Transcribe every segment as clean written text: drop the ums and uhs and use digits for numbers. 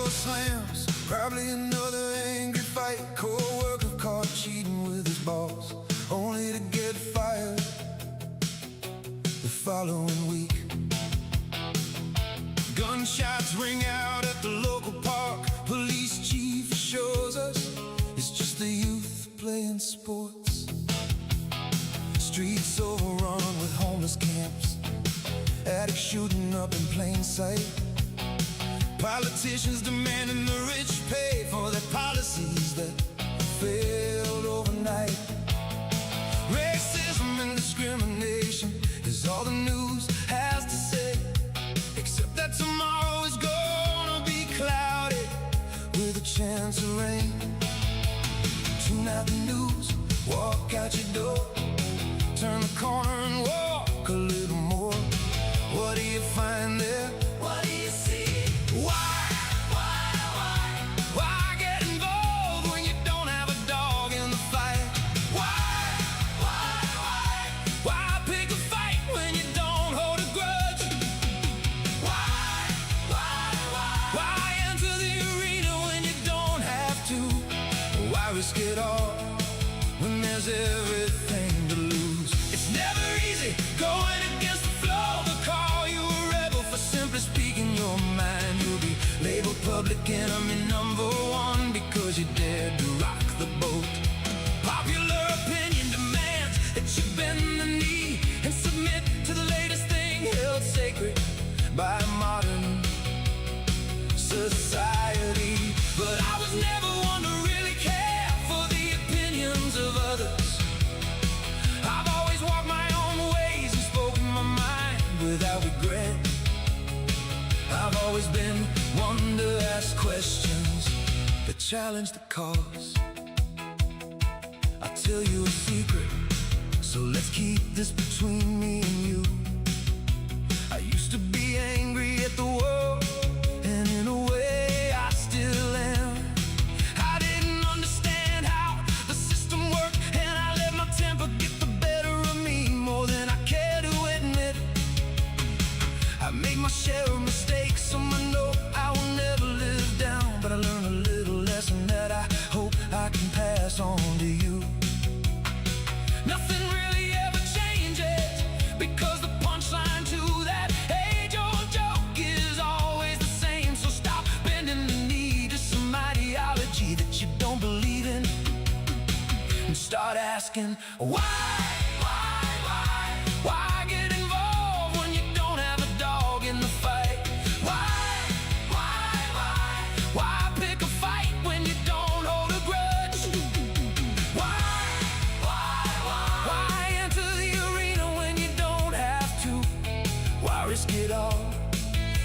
Slams, probably another angry fight. Co-worker caught cheating with his boss, only to get fired the following week. Gunshots ring out at the local park. Police chief shows us it's just the youth playing sports. Streets overrun with homeless camps, addicts shooting up in plain sight. Politicians demanding the rich pay for their policies that failed overnight. Racism and discrimination is all the news has to say, except that tomorrow is gonna be cloudy with a chance of rain. Tune out the news, walk out your door, turn the corner and walk a little more. What do you find there? What do you see? Why get involved when you don't have a dog in the fight? Why pick a fight when you don't hold a grudge? Why enter the arena when you don't have to? Why risk it all when there's everything to lose? It's never easy going against the flow. They'll call you a rebel for simply speaking your mind. You'll be labeled public enemy #1 because you dared to rock the boat. Popular opinion demands that you bend the knee and submit to the latest thing held sacred by modern society. But I was never one to really care for the opinions of others. I've always walked my own ways and spoken my mind without regret. I've always been one to ask questions that challenge the cause. I'll tell you a secret, so let's keep this between me and you. I used to be angry at the world, and in a way I still am. I didn't understand how the system worked, and I let my temper get the better of me more than I care to admit. I made my share of mistakes, so I know I will never live down. But I learned a little lesson that I hope I can pass on to you. Nothing really ever changes, because the punchline to that age-old joke is always the same. So stop bending the knee to some ideology that you don't believe in, and start asking why? Why get involved when you don't have a dog in the fight? Why pick a fight when you don't hold a grudge? Why enter the arena when you don't have to? Why risk it all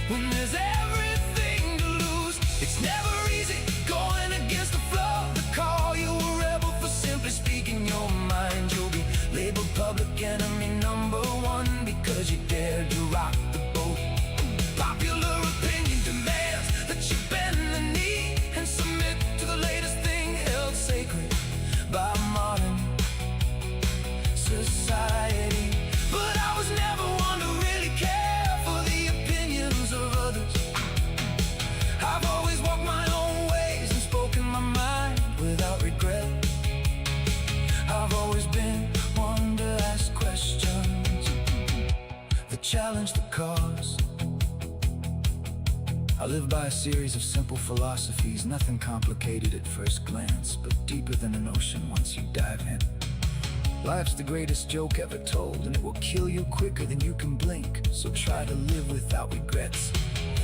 when there's everything to lose? It's never easy going against the flow. They call you a rebel for simply speaking your mind. You'll be labeled public enemy #1 because you dared to rock the boat. Popular opinion demands that you bend the knee and submit to the latest thing held sacred by modern society. But I was never one to really care for the opinions of others. I've always walked my own ways and spoken my mind without regret. I've always been one to ask questions that challenge the cause. I live by a series of simple philosophies, nothing complicated at first glance, but deeper than an ocean once you dive in. Life's the greatest joke ever told, and it will kill you quicker than you can blink. So try to live without regrets.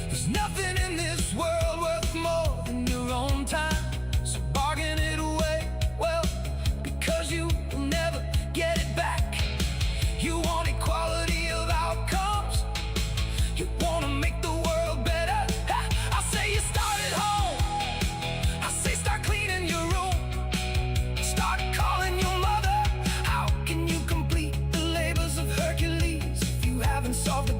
There's nothing in this world worth more than your own time, so bargain it away, well, because you will never get it back. You want equality of outcomes, you want to make the world better. I say you start at home, I say start cleaning your room, start calling your mother. How can you complete the labors of Hercules if you haven't solved the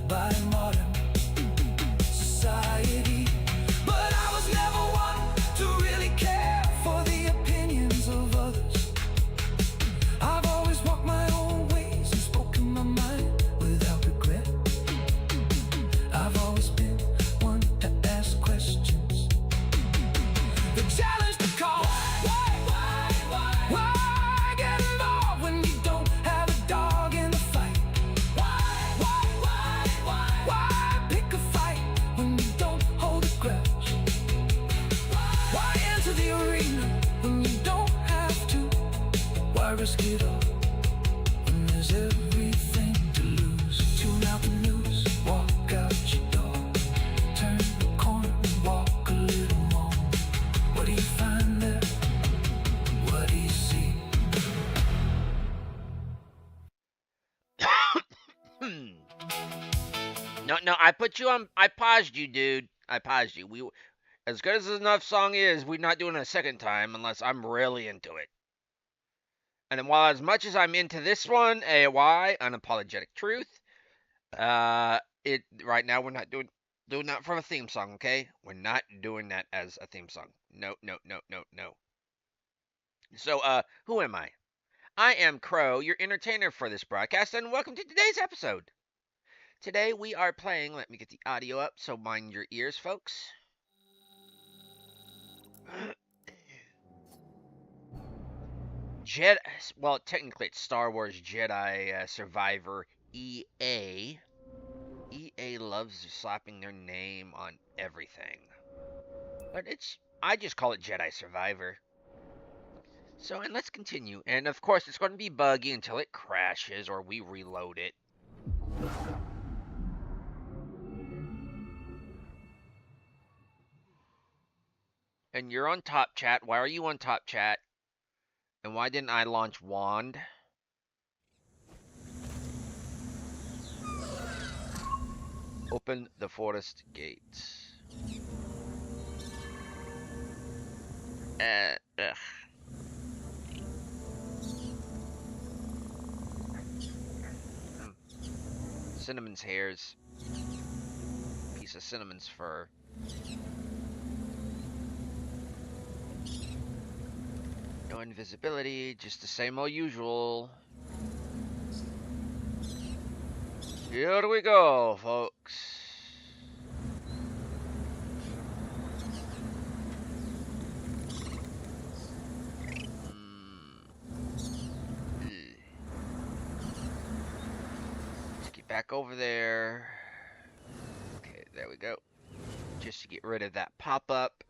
by modern society. But I was never one to really care for the opinions of others. I've always walked my own ways and spoken my mind without regret. I've always been one to ask questions. The challenge to call. Why get involved when you don't have a dog in the fight? Why pick a fight when you don't hold a grudge? Why enter the arena when you don't have to? Why risk it all when there's everything to lose? Tune out the news, walk out your door, turn the corner and walk a little more. What do you find there? What do you see? No, I put you on. I paused you, dude. I paused you. We, as good as enough song is, we're not doing it a second time unless I'm really into it. And then while as much as I'm into this one, AY, Unapologetic Truth, it right now we're not doing that for a theme song, okay? We're not doing that as a theme song. No. So, who am I? I am Crow, your entertainer for this broadcast, and welcome to today's episode. Today we are playing, let me get the audio up, so mind your ears, folks. Well, technically it's Star Wars Jedi Survivor EA. EA loves slapping their name on everything. But I just call it Jedi Survivor. So, and let's continue. And of course, it's going to be buggy until it crashes or we reload it. And you're on top chat. Why are you on top chat? And why didn't I launch Wand? Open the forest gates. Ugh. Cinnamon's hairs. Piece of Cinnamon's fur. No invisibility, just the same old usual. Here we go, folks. Let's get back over there. Okay, there we go. Just to get rid of that pop-up.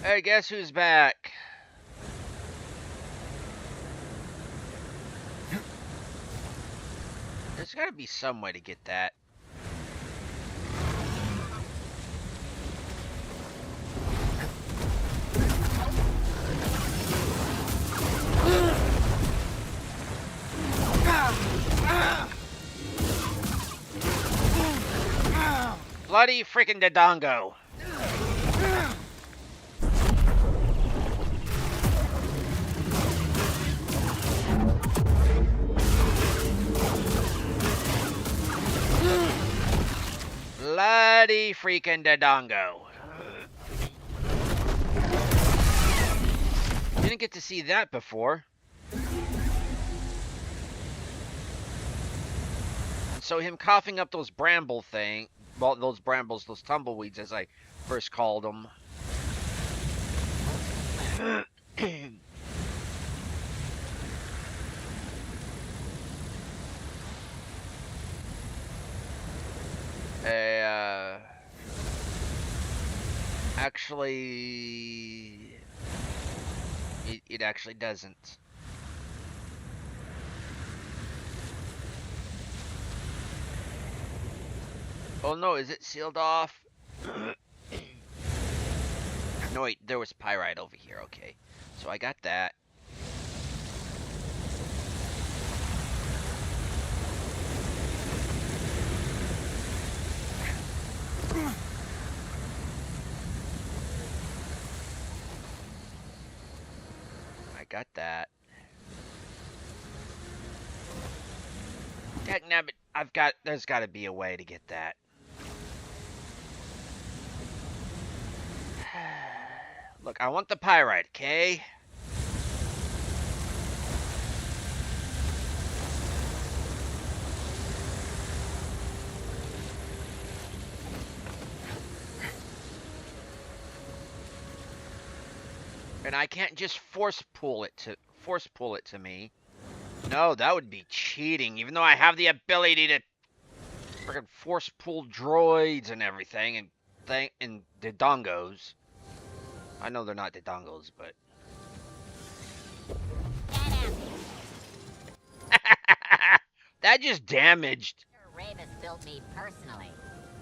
Hey, guess who's back? There's gotta be some way to get that. Bloody freaking Dodongo. Bloody freaking Dodongo. Didn't get to see that before. So him coughing up those bramble thing, well, those brambles, those tumbleweeds as I first called them. Actually, it actually doesn't. Oh no, is it sealed off? No wait, there was pyrite over here, okay. So I got that. got that. Dagnabbit, there's gotta be a way to get that. Look, I want the pyrite, okay? And I can't just force pull it to me. No, that would be cheating, even though I have the ability to freaking force pull droids and everything and the dongos. I know they're not the dongos, but that just damaged. Ravis built me personally.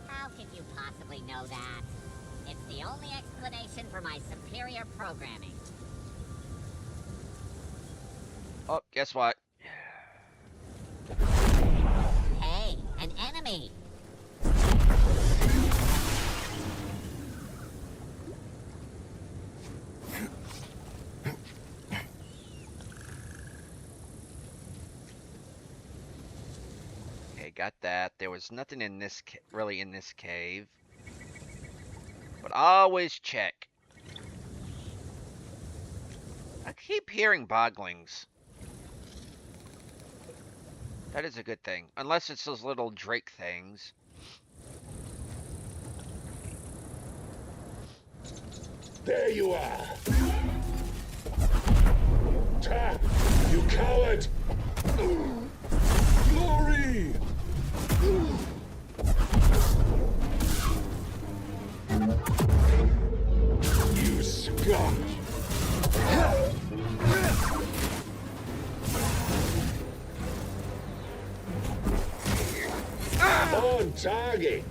How could you possibly know that? It's the only explanation for my superior programming. Oh, guess what? Hey, an enemy! Okay, got that. There was nothing in this really in this cave. But always check. I keep hearing boglings. That is a good thing. Unless it's those little Drake things. There you are! Tap! You coward! Glory! You scum! On target!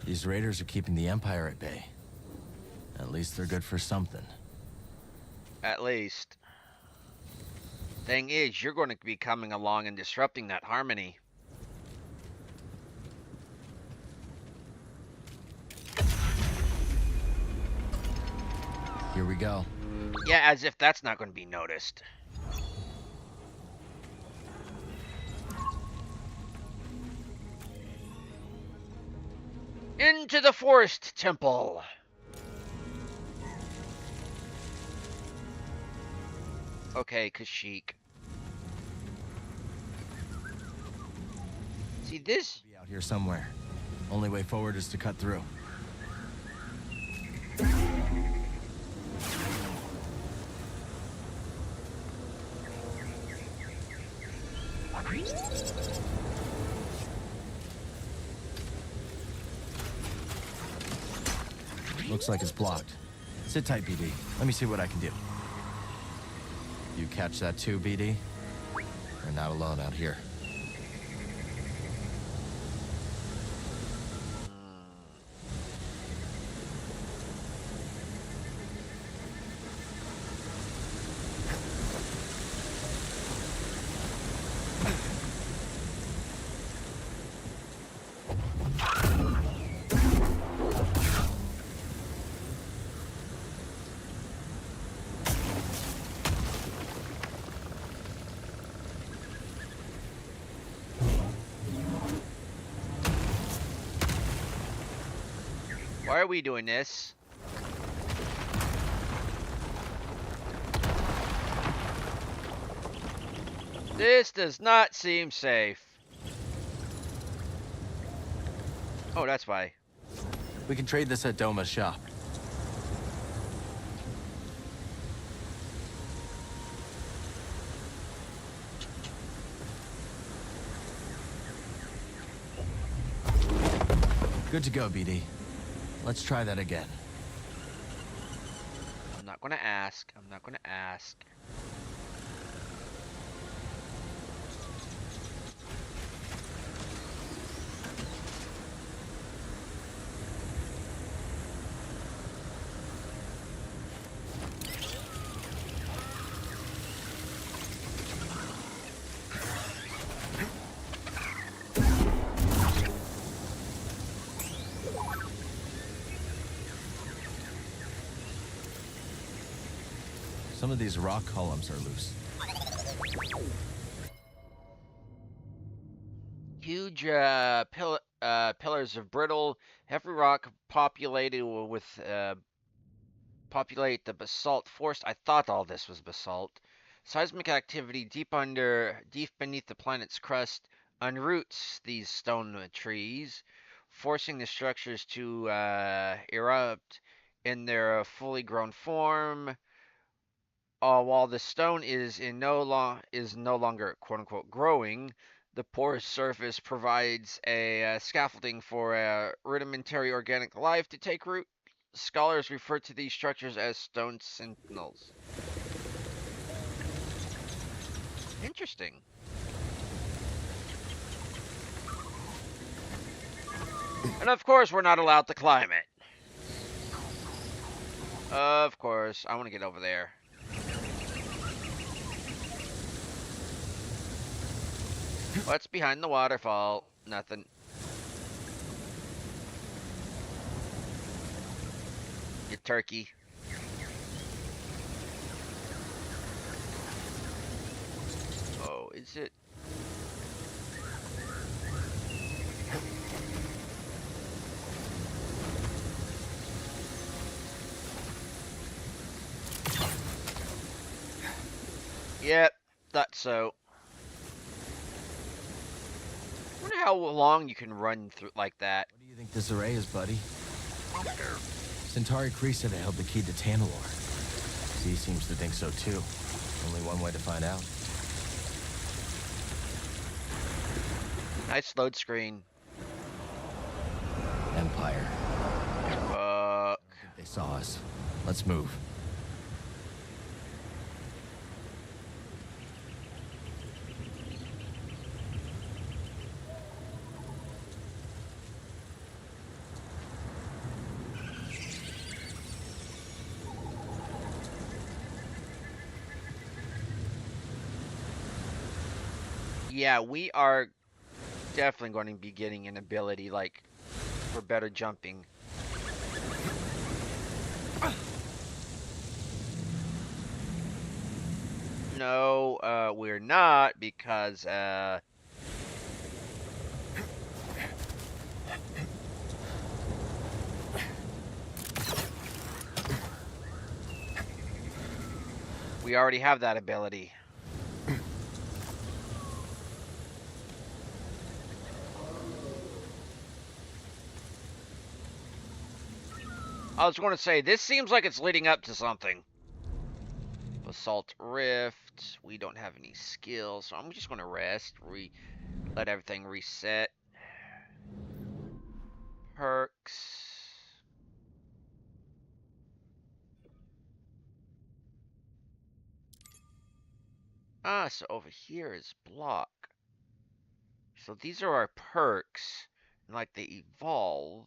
These raiders are keeping the Empire at bay. At least they're good for something. At least. Thing is, you're going to be coming along and disrupting that harmony. Here we go. Yeah, as if that's not going to be noticed. Into the Forest Temple. Okay, Kashyyyk. See this? Be out here somewhere. Only way forward is to cut through. Looks like it's blocked. Sit tight, BD. Let me see what I can do. You catch that too, BD? You're not alone out here. Why are we doing this? This does not seem safe. Oh, that's why. We can trade this at Doma's shop. Good to go, BD. Let's try that again. I'm not gonna ask. I'm not gonna ask. Some of these rock columns are loose. Huge pillars of brittle, heavy rock populated with populate the basalt forest. I thought all this was basalt. Seismic activity deep beneath the planet's crust unroots these stone trees, forcing the structures to erupt in their fully grown form. While the stone is no longer quote unquote growing, the porous surface provides a scaffolding for rudimentary organic life to take root. Scholars refer to these structures as stone sentinels. Interesting. And of course, we're not allowed to climb it. Of course, I want to get over there. What's behind the waterfall? Nothing. You turkey. Oh, is it? Yep, thought so. I wonder how long you can run through like that. What do you think this array is, buddy? Centauri Kree said it held the key to Tanalorr. Z seems to think so too. Only one way to find out. Nice load screen. Empire. Fuck. They saw us. Let's move. Yeah, we are definitely going to be getting an ability, like, for better jumping. No, we're not, because, we already have that ability. I was going to say, this seems like it's leading up to something. Basalt Rift. We don't have any skills, so I'm just going to rest. Let everything reset. Perks. Ah, so over here is block. So these are our perks. And like they evolve.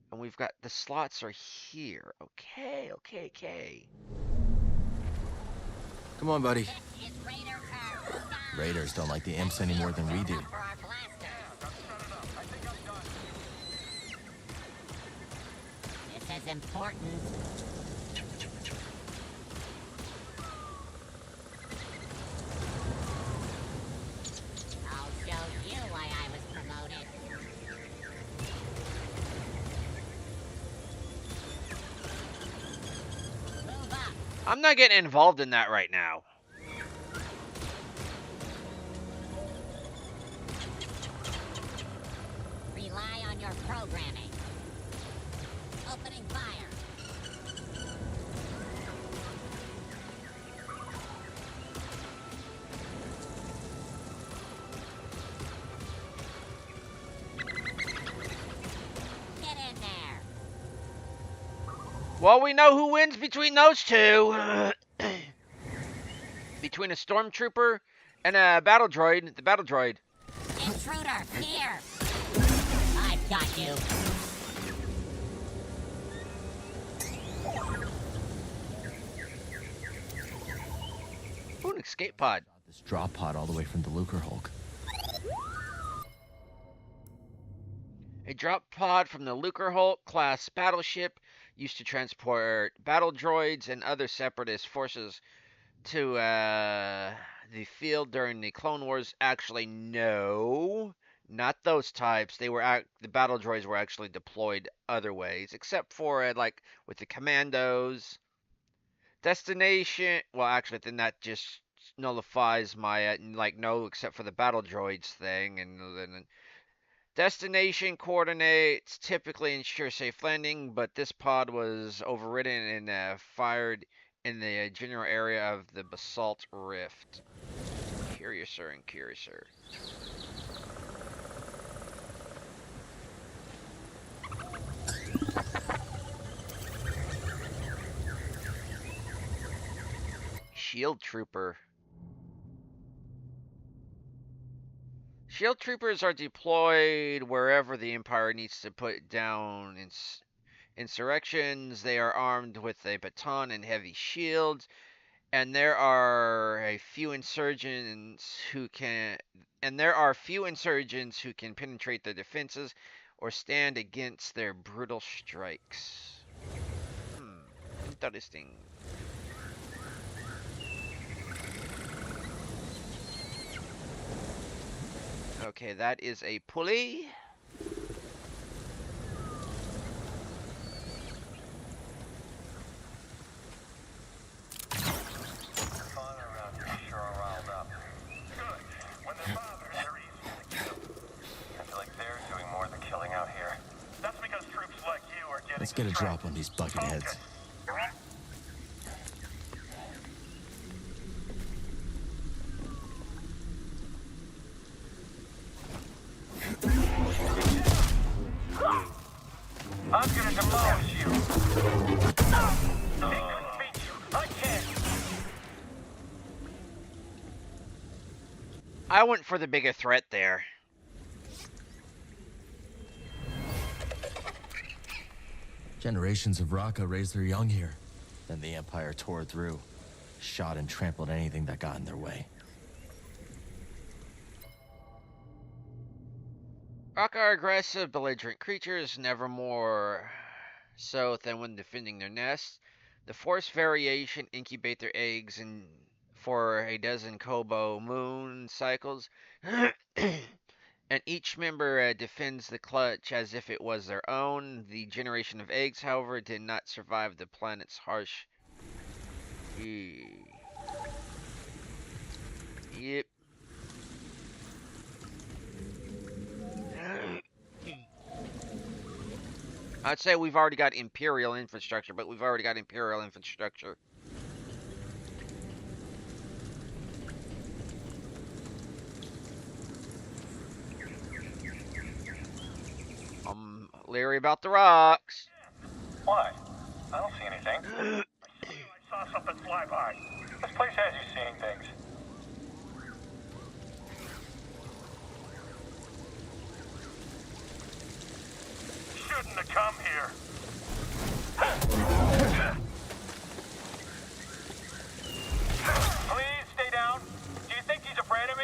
And we've got the slots are here. Okay. Come on, buddy. This is Raider Curve. Raiders don't like the imps any more than we do. For our blaster. This is important. I'll show you why I was promoted. Move up. I'm not getting involved in that right now. Rely on your programming. Opening fire. Get in there. Well, we know who wins between those two. Between a stormtrooper and a battle droid. The battle droid. Intruder, here. I've got you. Ooh, an escape pod. This drop pod all the way from the Lucre Hulk. A drop pod from the Lucre Hulk class battleship used to transport battle droids and other separatist forces to the field during the Clone Wars. Actually, no, not those types. The battle droids were actually deployed other ways, except for like with the commandos. Destination. Well, actually, then that just nullifies my like no, except for the battle droids thing, and then destination coordinates typically ensure safe landing, but this pod was overridden and fired in the general area of the Basalt Rift. Curiouser and curiouser. Shield Trooper. Shield Troopers are deployed wherever the Empire needs to put down insurrections. They are armed with a baton and heavy shields, and there are few insurgents who can penetrate their defenses or stand against their brutal strikes. Interesting. Okay, that is a pulley. Let's get a drop on these bucketheads. I'm gonna demolish you. They couldn't beat you. I can't. I went for the bigger threat there. Generations of Raka raised their young here. Then the Empire tore through, shot and trampled anything that got in their way. Raka are aggressive, belligerent creatures, never more so than when defending their nests. The force variation incubate their eggs for a dozen Kobo moon cycles, and each member defends the clutch as if it was their own. The generation of eggs, however, did not survive the planet's harsh. Yep. I'd say we've already got Imperial infrastructure, but we've already got Imperial infrastructure. I'm leery about the rocks. Why? I don't see anything. I saw something fly by. This place has you seeing things. Shouldn't have come here. Please stay down. Do you think he's afraid of me?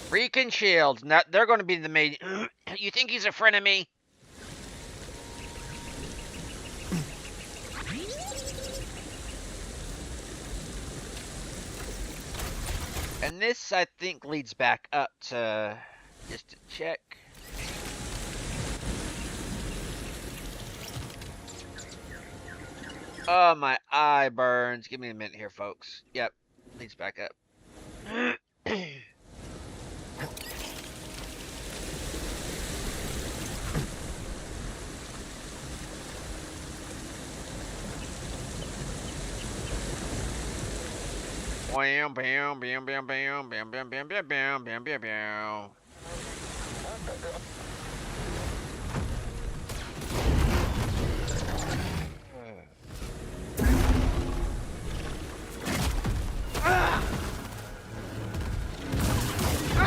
Recon shields. Now they're going to be the main. You think he's a friend of me? And this, I think, leads back up to just to check. Oh, my eye burns. Give me a minute here, folks. Yep, leads back up. Bam, bam, bam, bam, bam, bam, bam, bam, bam, bam, bam, bam, bam.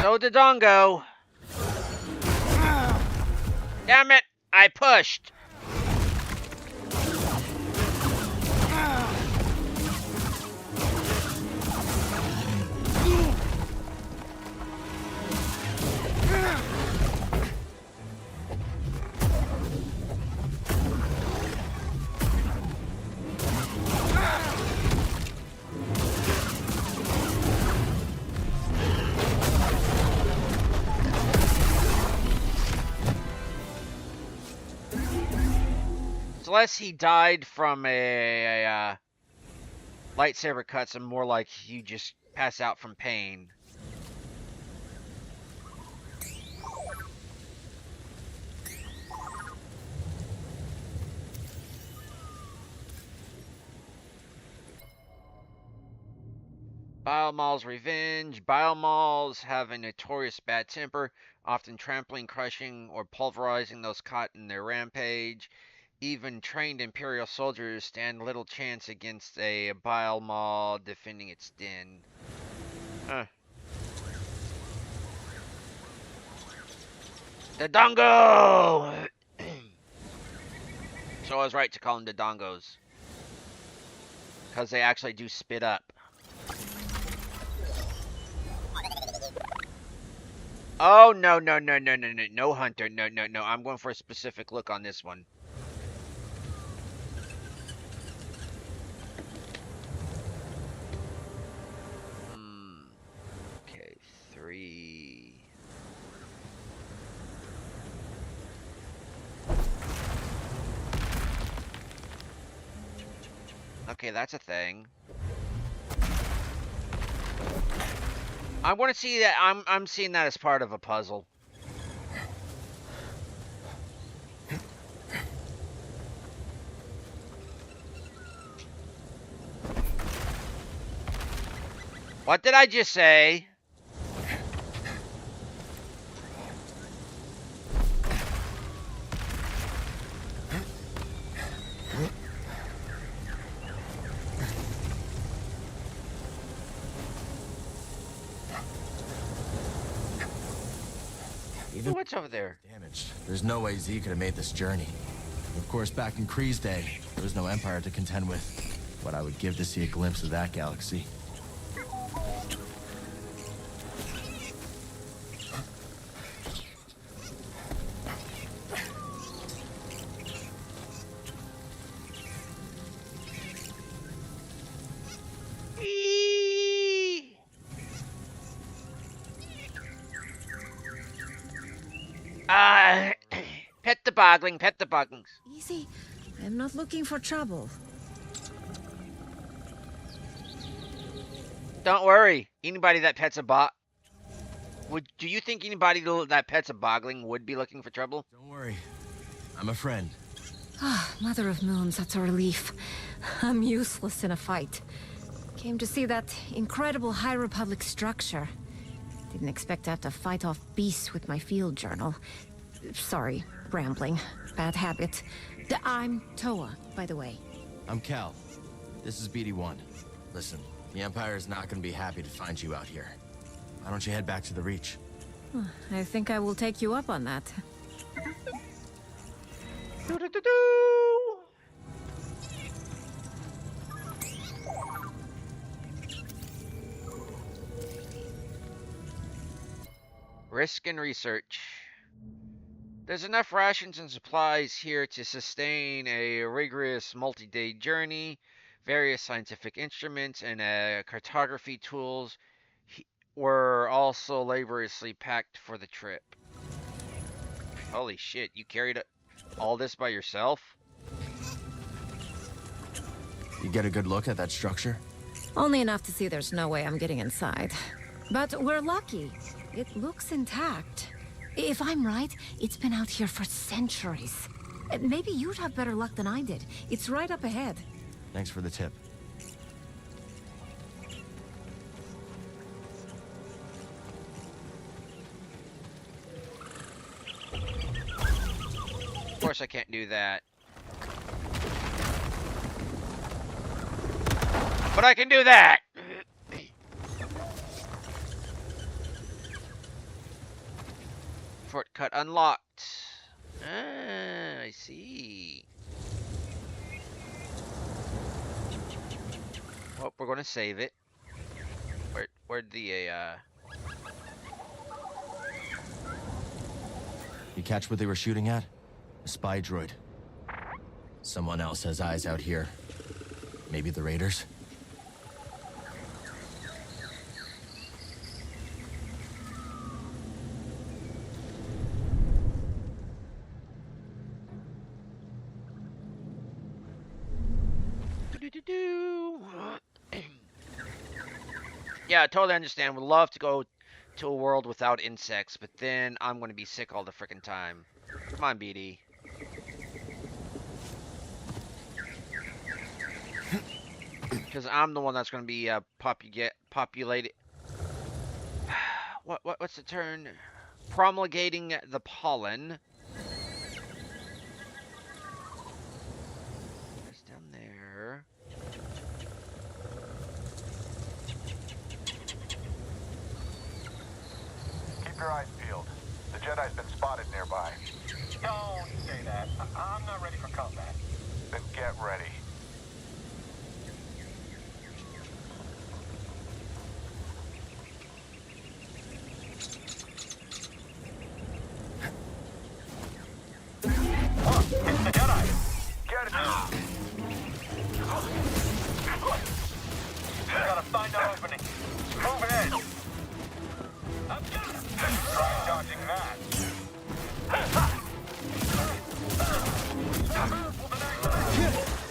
So did Dongo. Damn it, I pushed. less he died from a lightsaber cuts and more like you just pass out from pain. Biomall's revenge. Biomalls have a notorious bad temper, often trampling, crushing, or pulverizing those caught in their rampage. Even trained Imperial soldiers stand little chance against a Biomall defending its den. Huh. The Dongo! So I was right to call them the Dongos. Because they actually do spit up. Oh, no, no, no, no, no, no, no, Hunter, no, no, no. I'm going for a specific look on this one. Okay, 3. Okay, that's a thing. I want to see that. I'm seeing that as part of a puzzle. What did I just say? What's over there? Damaged. There's no way Z could have made this journey. Of course, back in Kree's day, there was no Empire to contend with. What I would give to see a glimpse of that galaxy. Pet the bogling, pet the boglings. Easy. I'm not looking for trouble. Don't worry. Anybody that pets a do you think anybody that pets a bogling would be looking for trouble? Don't worry. I'm a friend. Ah, Mother of Moons, that's a relief. I'm useless in a fight. Came to see that incredible High Republic structure. Didn't expect to have to fight off beasts with my field journal. Sorry, rambling. Bad habit. I'm Toa, by the way. I'm Cal. This is BD-1. Listen, the Empire is not going to be happy to find you out here. Why don't you head back to the Reach? I think I will take you up on that. Risk and research. There's enough rations and supplies here to sustain a rigorous multi-day journey. Various scientific instruments and cartography tools were also laboriously packed for the trip. Holy shit, you carried all this by yourself? You get a good look at that structure? Only enough to see there's no way I'm getting inside. But we're lucky. It looks intact. If I'm right, it's been out here for centuries. Maybe you'd have better luck than I did. It's right up ahead. Thanks for the tip. Of course I can't do that. But I can do that! Shortcut unlocked. Ah, I see. Well, we're gonna save it. Where'd the You catch what they were shooting at? A spy droid. Someone else has eyes out here. Maybe the Raiders? Yeah, I totally understand. Would love to go to a world without insects, but then I'm going to be sick all the freaking time. Come on, BD. Because I'm the one that's going to be populated. What's the term? Promulgating the pollen. It's down there. Keep your eyes peeled. The Jedi's been spotted nearby. Don't say that. I'm not ready for combat. Then get ready. Look, it's the Jedi. Get it. Got a signed out opening. Move ahead. I've got him. Try dodging that.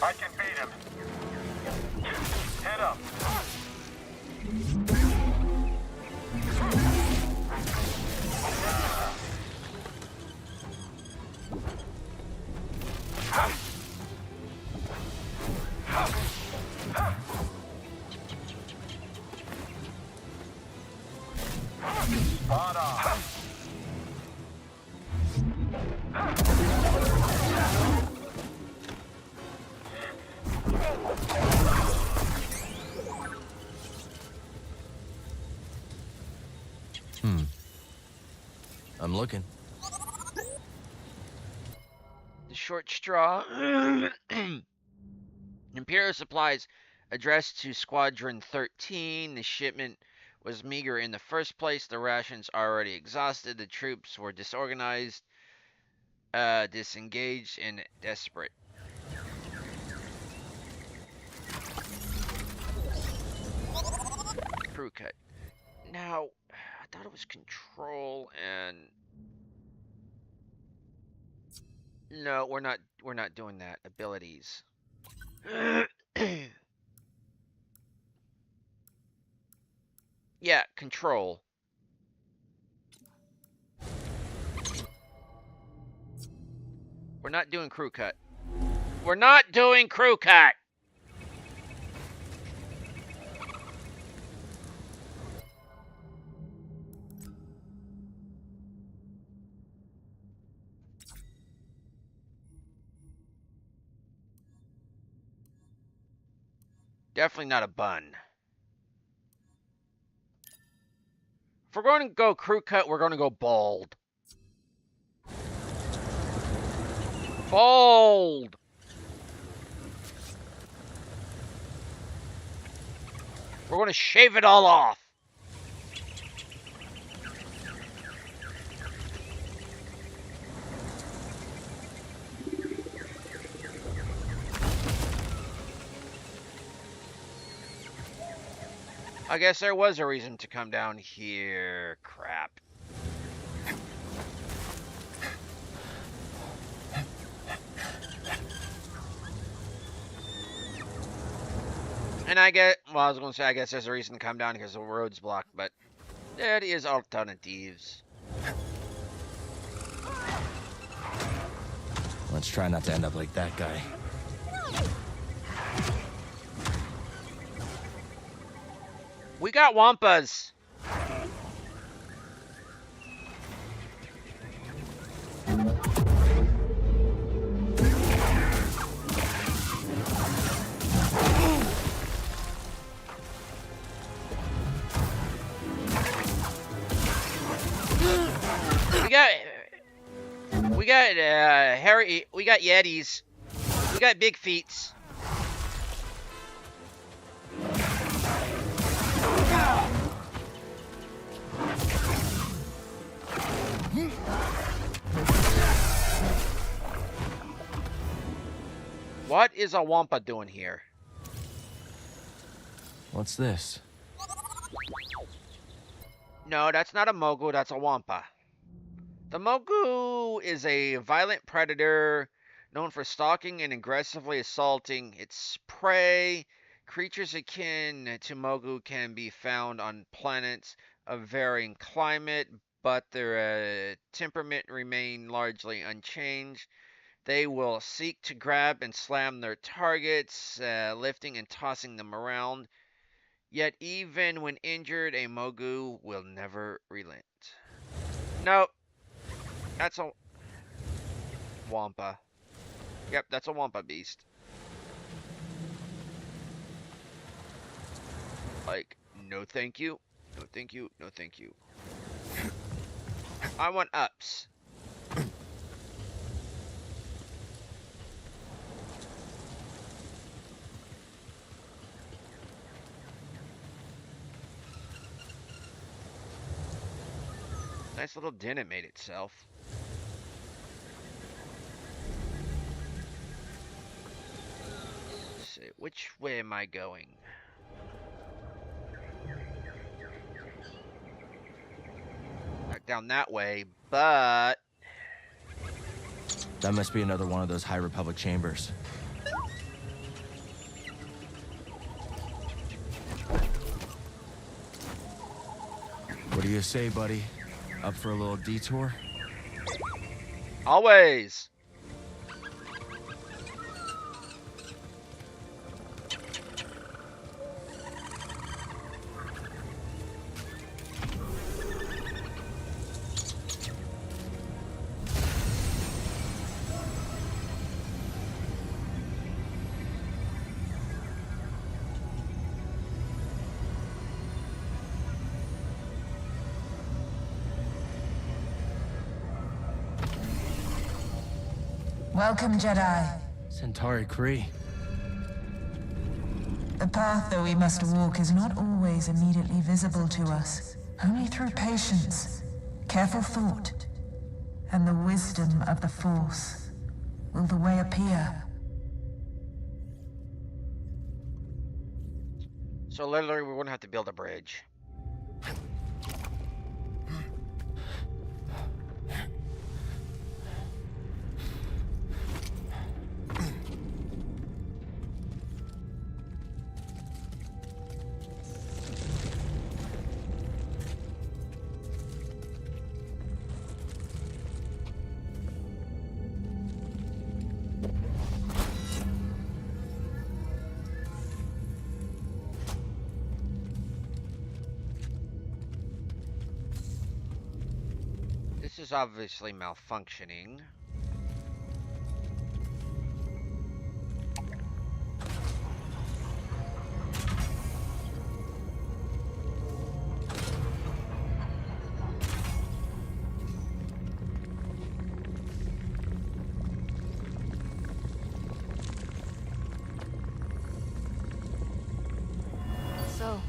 I can beat him. Head up. Spot on. I'm looking. The short straw. Imperial supplies addressed to Squadron 13. The shipment was meager in the first place. The rations already exhausted. The troops were disorganized, disengaged, and desperate. Crew cut. Now, I thought it was control and no, we're not doing that. Abilities. Yeah, control. We're not doing crew cut. We're not doing crew cut. Definitely not a bun. If we're going to go crew cut, we're going to go bald. Bald! We're going to shave it all off. I guess there was a reason to come down here. Crap. And I guess there's a reason to come down because the road's blocked, but there is alternatives. Let's try not to end up like that guy. We got wampas. We got hairy. We got yetis. We got big feets. What is a wampa doing here? What's this? No, that's not a mogu, that's a wampa. The mogu is a violent predator known for stalking and aggressively assaulting its prey, Creatures akin to Mogu can be found on planets of varying climate, but their temperament remain largely unchanged. They will seek to grab and slam their targets, lifting and tossing them around. Yet even when injured, a Mogu will never relent. Nope, that's a Wampa. Yep, that's a Wampa beast. Like, no thank you, no thank you, no thank you. I want ups. Nice little den it made itself. Let's see, which way am I going? Back down that way, but That must be another one of those High Republic chambers. What do you say, buddy? Up for a little detour? always. Welcome, Jedi. Centauri Kree. The path that we must walk is not always immediately visible to us. Only through patience, careful thought, and the wisdom of the Force will the way appear. So literally, we're gonna have to build a bridge. This is obviously malfunctioning. So,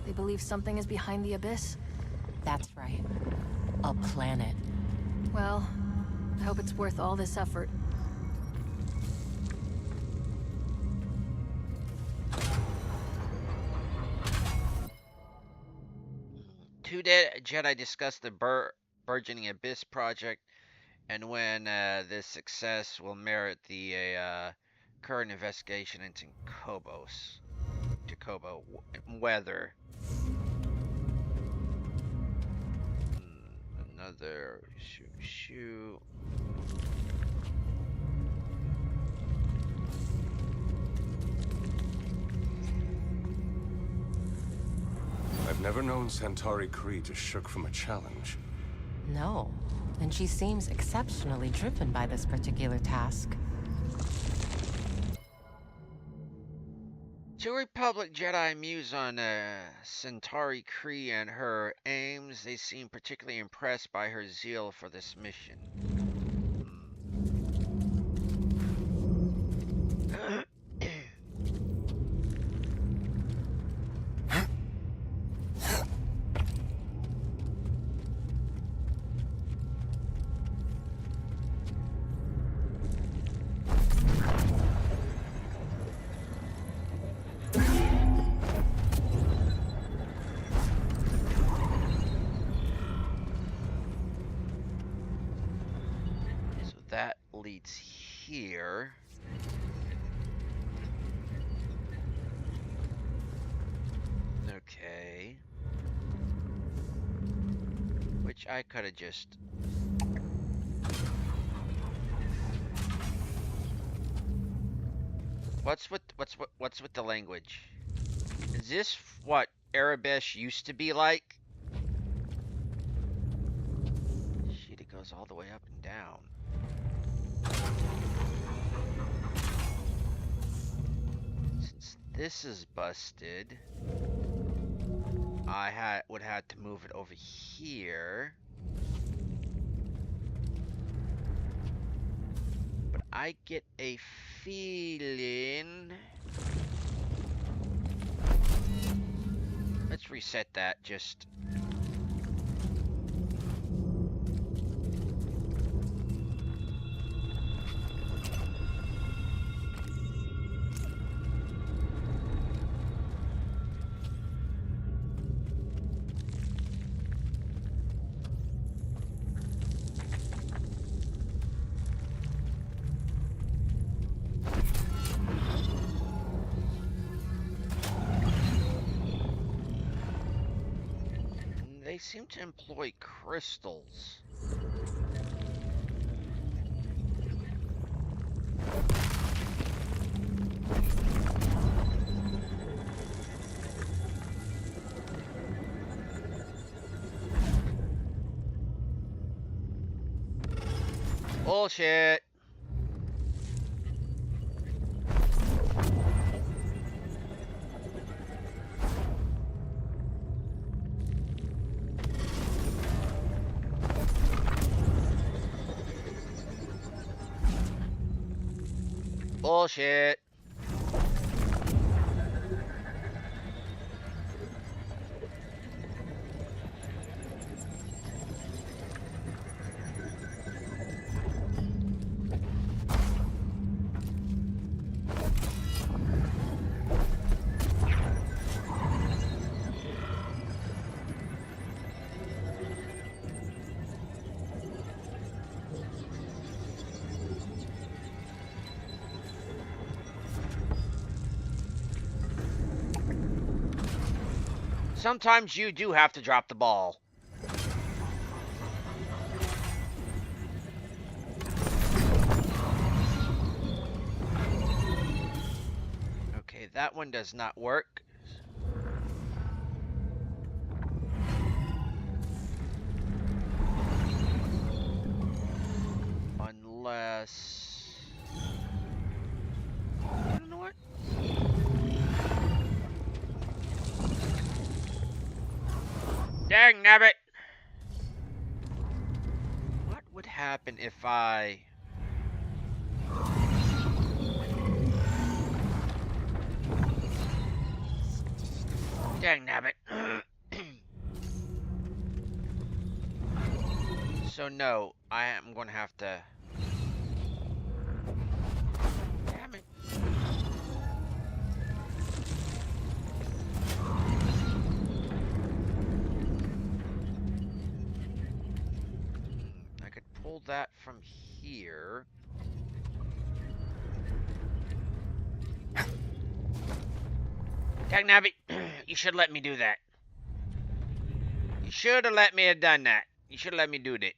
they believe something is behind the abyss? That's right. A planet. Well, I hope it's worth all this effort. Two Jedi discussed the burgeoning Abyss project, and when this success will merit the current investigation into Kobo weather. Another shoot. I've never known Centauri Kree to shirk from a challenge. No. And she seems exceptionally driven by this particular task. Two Republic Jedi muse on Centauri Kree and her aims. They seem particularly impressed by her zeal for this mission. That leads here. Which I could have just... What's with the language? Is this what Arabesh used to be like? Shit, it goes all the way up and down. Since this is busted, I would have to move it over here. But I get a feeling... Let's reset that just... They seem to employ crystals. Bullshit. Bullshit. Sometimes you do have to drop the ball. Okay, that one does not work. Unless... I don't know what. Dang nabbit! What would happen if I... Dang nabbit. So no, I am going to have to... Damn it. I could pull that from here. Dagnabbit, you should let me do that. You should have let me have done that. You should have let me do that.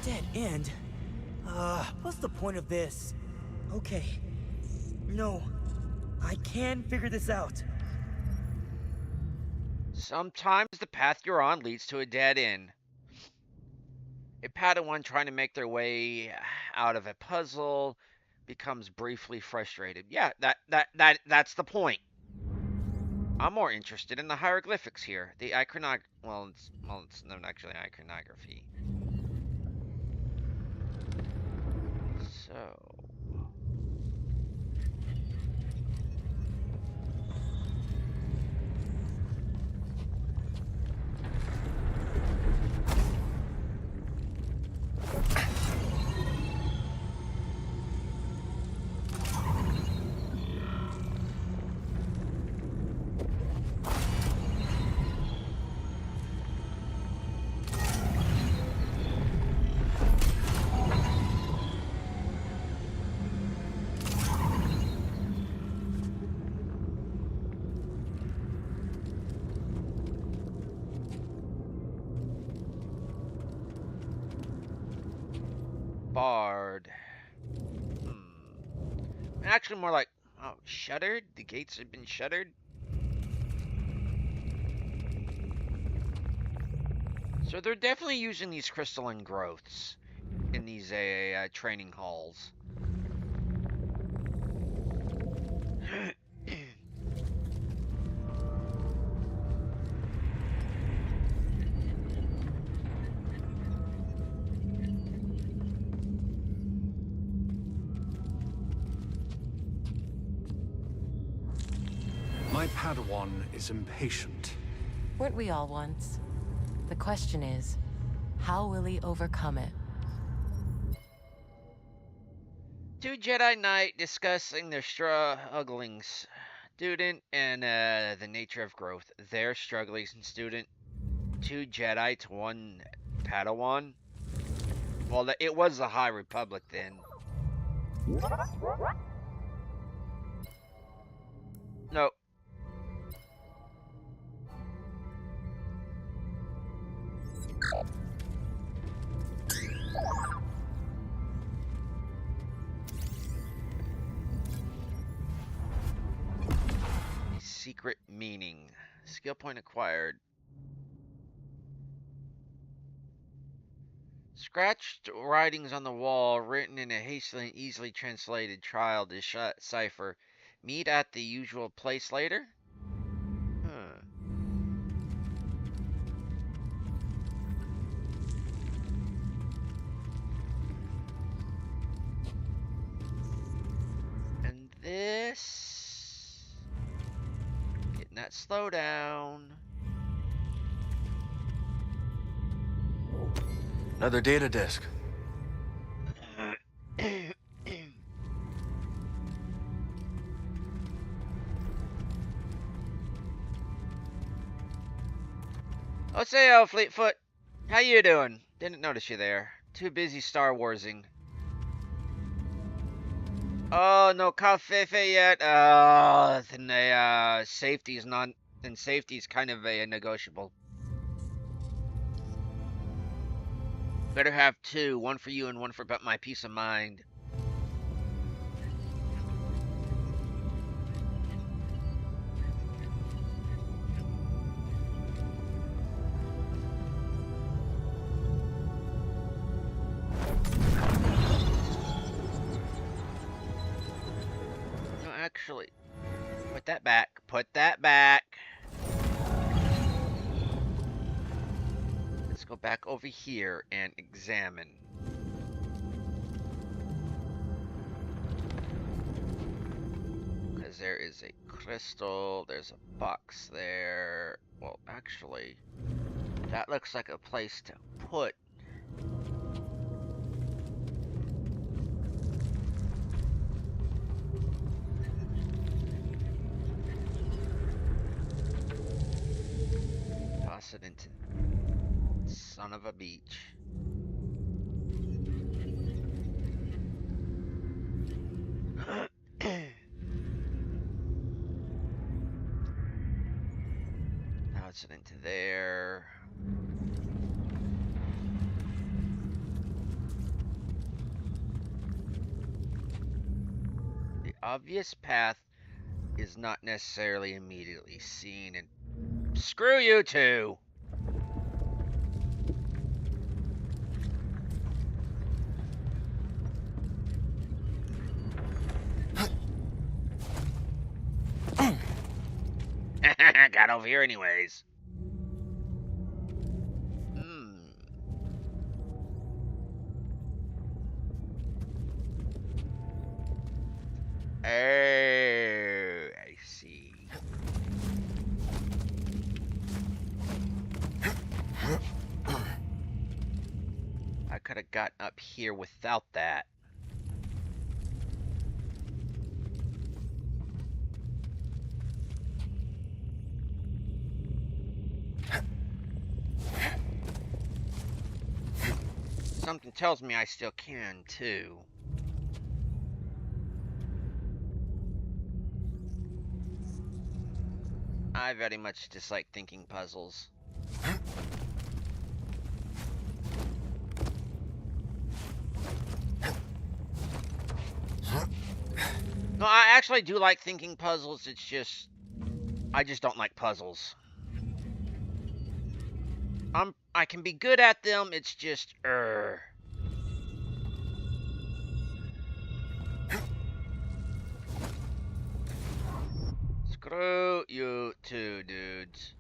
Dead end? What's the point of this? Okay. No. I can figure this out. Sometimes the path you're on leads to a dead end. A Padawan trying to make their way out of a puzzle becomes briefly frustrated. Yeah, that's the point. I'm more interested in the hieroglyphics here. The iconog... Well, it's not actually iconography. So... Barred. Actually, more like, oh, shuttered? The gates have been shuttered? So they're definitely using these crystalline growths in these training halls. My Padawan is impatient. Weren't we all once? The question is, how will he overcome it? Two Jedi Knight discussing their strugglings. Student and the nature of growth. Their strugglings and student. Two Jedi to one Padawan. Well, it was the High Republic then. No. Secret meaning. Skill point acquired. Scratched writings on the wall, written in a hastily and easily translated trial cipher. Meet at the usual place later? Huh. And this... Getting that slow down. Another data disk. Oh, say, Fleetfoot. How you doing? Didn't notice you there. Too busy Star Warsing. Oh, no Kafefe yet? Then safety's not... Then safety's kind of a negotiable. Better have two. One for you and one for my peace of mind. No, actually. Put that back. Put that back. Let's go back over here and examine. Because there is a crystal, there's a box there. Well, actually, that looks like a place to put. Toss it into son of a beach. Toss it into there. The obvious path is not necessarily immediately seen, and screw you two. Got over here anyways. Oh, I see. I could have gotten up here without that. Something tells me I still can, too. I very much dislike thinking puzzles. No, I actually do like thinking puzzles, it's just... I just don't like puzzles. I can be good at them, it's just... Screw you two, dudes.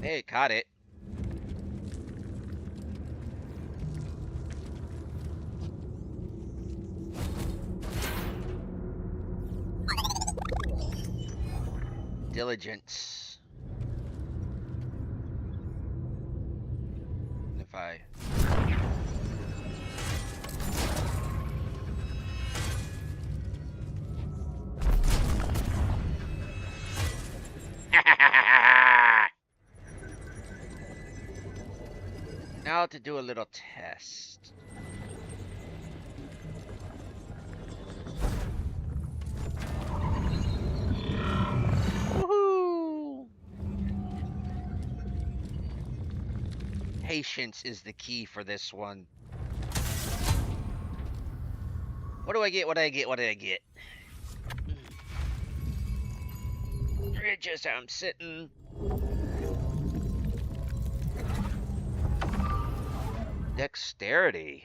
Hey, caught it. Diligence. If I... Now to do a little test. Woohoo! Patience is the key for this one. What do I get? What do I get? What do I get? Just how I'm sitting. Dexterity.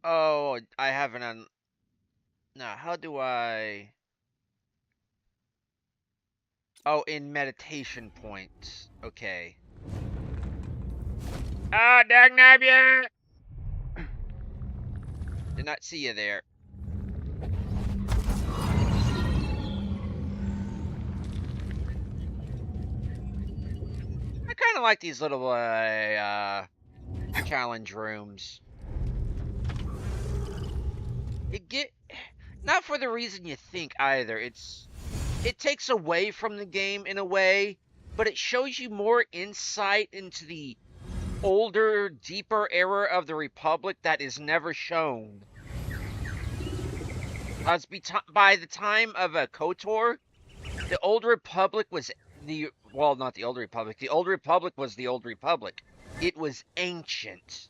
Oh, I haven't un... Now, how do I... Oh, in meditation points. Okay. Ah, Dagnabia! Did not see you there. I kind of like these little, challenge rooms. Not for the reason you think either. It takes away from the game in a way, but it shows you more insight into the older, deeper era of the Republic that is never shown. As by the time of KOTOR, the Old Republic was well, not the Old Republic. The Old Republic was the Old Republic. It was ancient.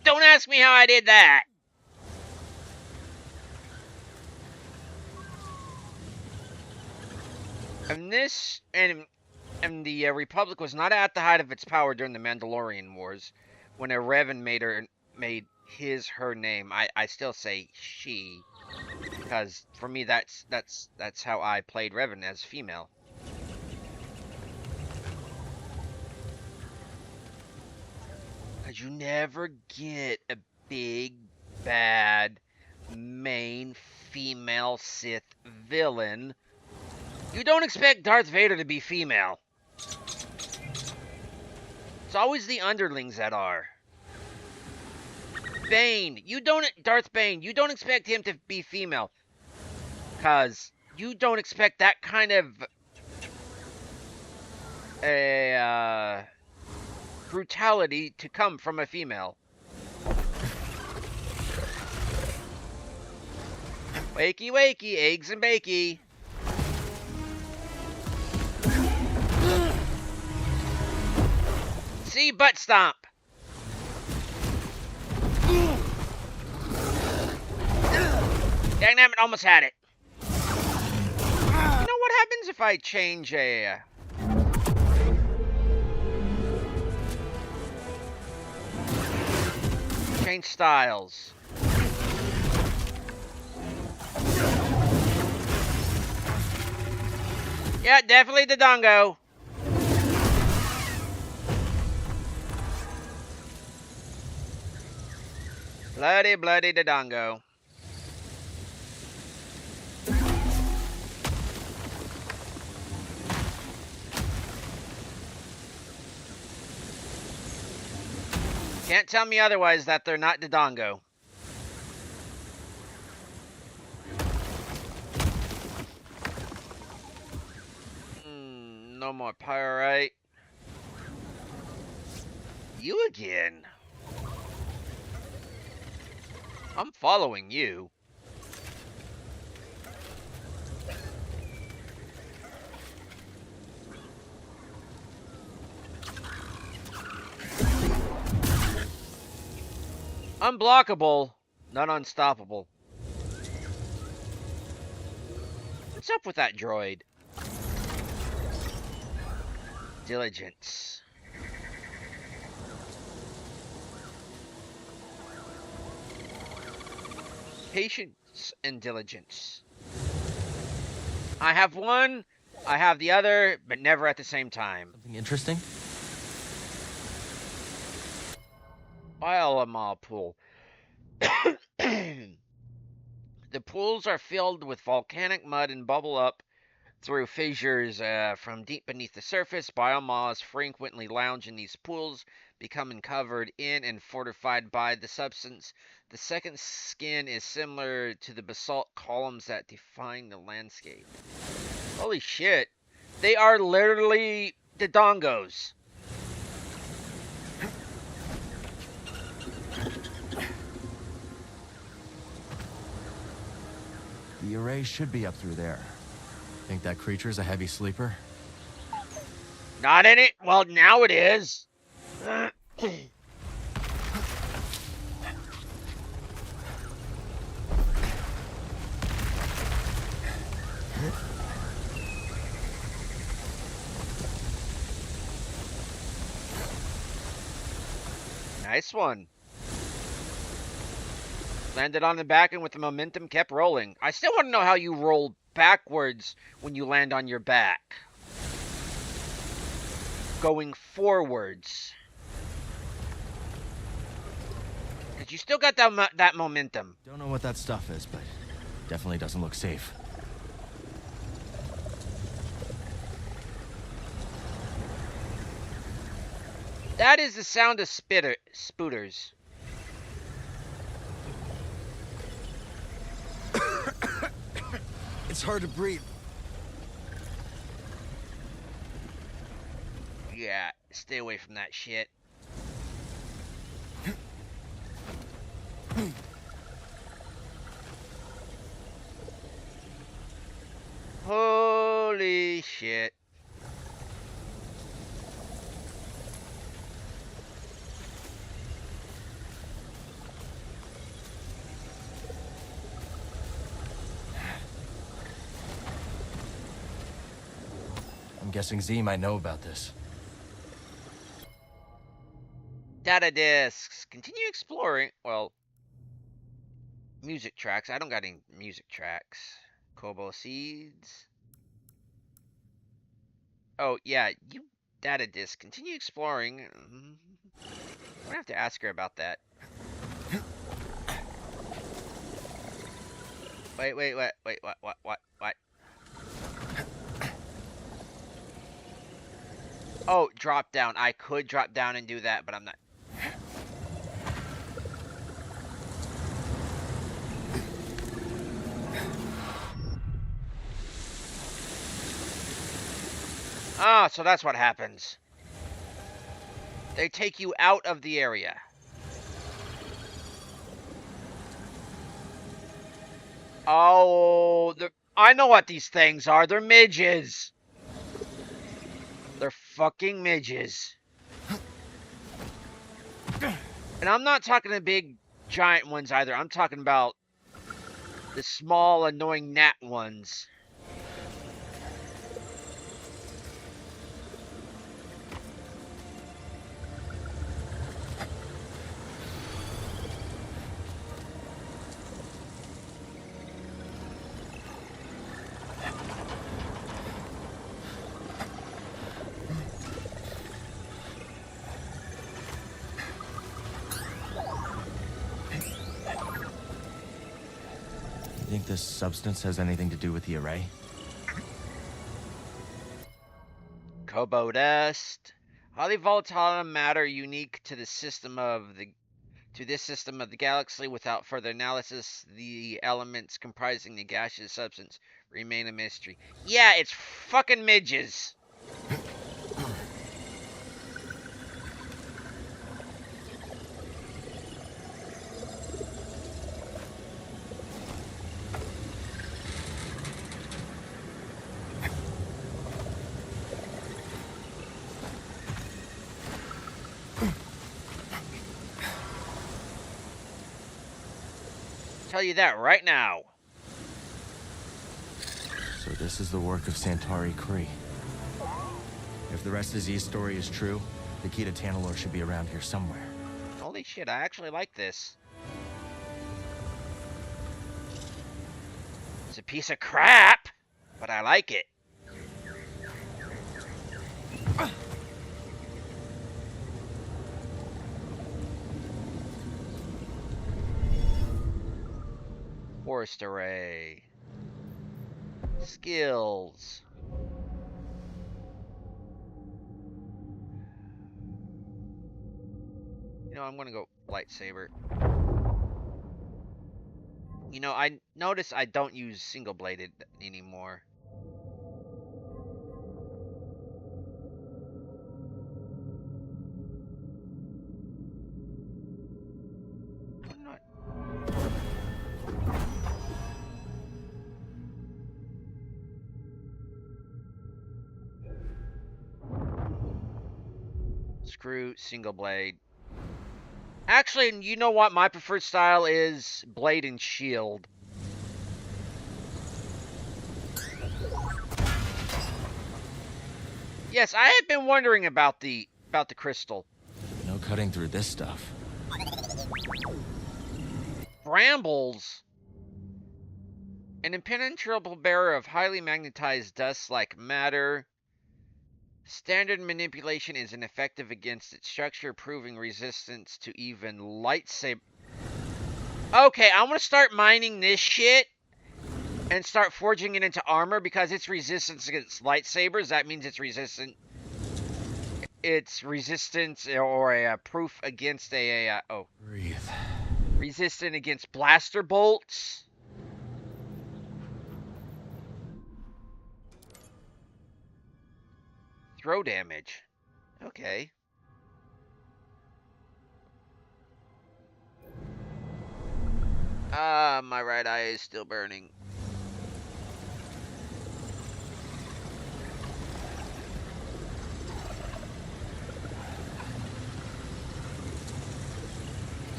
Don't ask me how I did that. And the Republic was not at the height of its power during the Mandalorian Wars, when a Revan made her name. I still say she, because for me that's how I played Revan, as female. Because you never get a big bad main female Sith villain. You don't expect Darth Vader to be female. It's always the underlings that are. Bane. Darth Bane, you don't expect him to be female. Because you don't expect that kind of brutality to come from a female. Wakey, wakey, eggs and bakey. See, butt stomp. Dang it, almost had it. You know what happens if I change change styles? Yeah, definitely the Dongo. Bloody, bloody the Dongo. Can't tell me otherwise that they're not Dodongo. No more pyrite. You again. I'm following you. Unblockable, not unstoppable. What's up with that droid? Diligence. Patience and diligence. I have one, I have the other, but never at the same time. Something interesting? Biolama pool. The pools are filled with volcanic mud and bubble up through fissures from deep beneath the surface. Biomas frequently lounge in these pools, becoming covered in and fortified by the substance. The second skin is similar to the basalt columns that define the landscape. Holy shit. They are literally the Dongos. The array should be up through there. Think that creature's a heavy sleeper? Not in it? Well, now it is. Nice one. Landed on the back and with the momentum kept rolling. I still want to know how you roll backwards when you land on your back. Going forwards. Because you still got that momentum. Don't know what that stuff is, but definitely doesn't look safe. That is the sound of spooters. It's hard to breathe. Yeah, stay away from that shit. Holy shit. I'm guessing Z might know about this. Data discs. Continue exploring. Well, music tracks. I don't got any music tracks. Kobo seeds. Oh, yeah. You data disc. Continue exploring. I'm gonna have to ask her about that. Wait, what? Oh, drop down. I could drop down and do that, but I'm not. Ah, so that's what happens. They take you out of the area. Oh, I know what these things are. They're midges. They're fucking midges. And I'm not talking the big, giant ones either. I'm talking about the small, annoying gnat ones. Think this substance has anything to do with the array? Kobo dust. Highly volatile matter unique to this system of the galaxy. Without further analysis, the elements comprising the gaseous substance remain a mystery. Yeah, it's fucking midges. Tell you that right now. So this is the work of Centauri Kree. If the rest of Z's story is true, the key to Tanalorr should be around here somewhere. Holy shit, I actually like this. It's a piece of crap, but I like it. Forest array. Skills. You know, I'm gonna go lightsaber. You know, I notice I don't use single-bladed anymore. I'm not... Screw single blade. Actually, you know what? My preferred style is blade and shield. Yes, I had been wondering about the crystal. No cutting through this stuff. Brambles. An impenetrable barrier of highly magnetized dust-like matter. Standard manipulation is ineffective against its structure, proving resistance to even lightsaber. Okay, I'm gonna start mining this shit and start forging it into armor because it's resistance against lightsabers. That means it's resistant. It's resistance or a proof against Breathe. Resistant against blaster bolts. Throw damage. Okay. Ah, my right eye is still burning.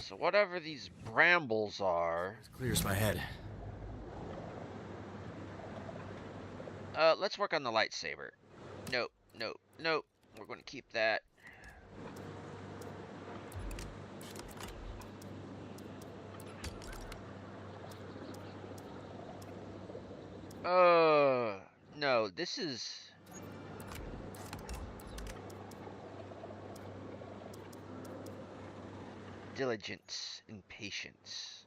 So whatever these brambles are... This clears my head. Let's work on the lightsaber. Nope, nope, nope. We're going to keep that. No, this is... diligence and patience.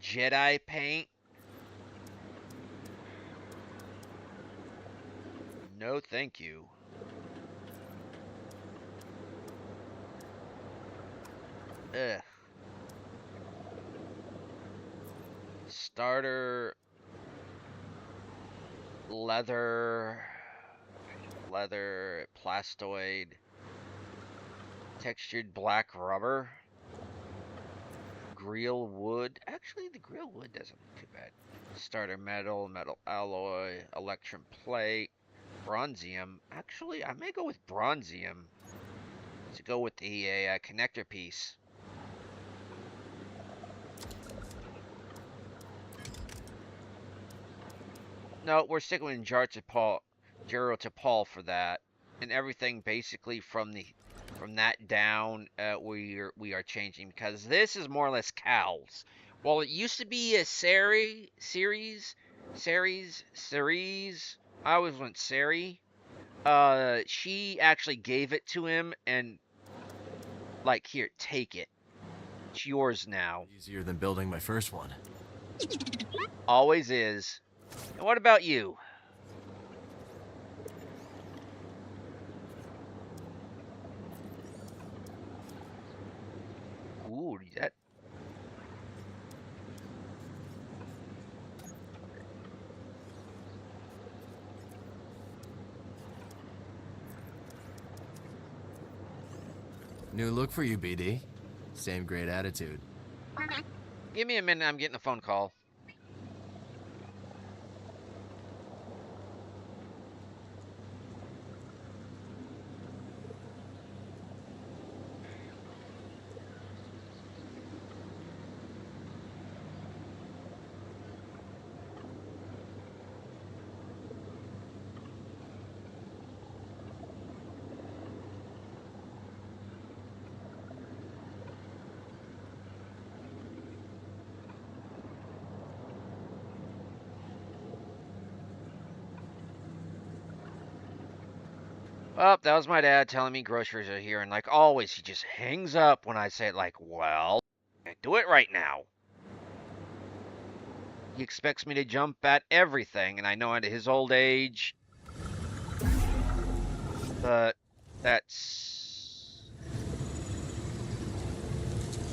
Jedi paint. No, thank you. Ugh. Starter. Leather. Plastoid. Textured black rubber. Grill wood. Actually, the grill wood doesn't look too bad. Starter metal, metal alloy, electrum plate, bronzium. Actually, I may go with bronzium to go with the connector piece. No, we're sticking with Jero to Paul for that, and everything basically from that down we are changing, because this is more or less Cal's. While it used to be a series, I always went Sari. She actually gave it to him and like, here, take it. It's yours now. Easier than building my first one. Always is. And what about you? Ooh, that. New look for you, BD. Same great attitude. Give me a minute, I'm getting a phone call. Oh, that was my dad telling me groceries are here, and like always, he just hangs up when I say, like, well, I can't do it right now. He expects me to jump at everything, and I know at his old age, but that's...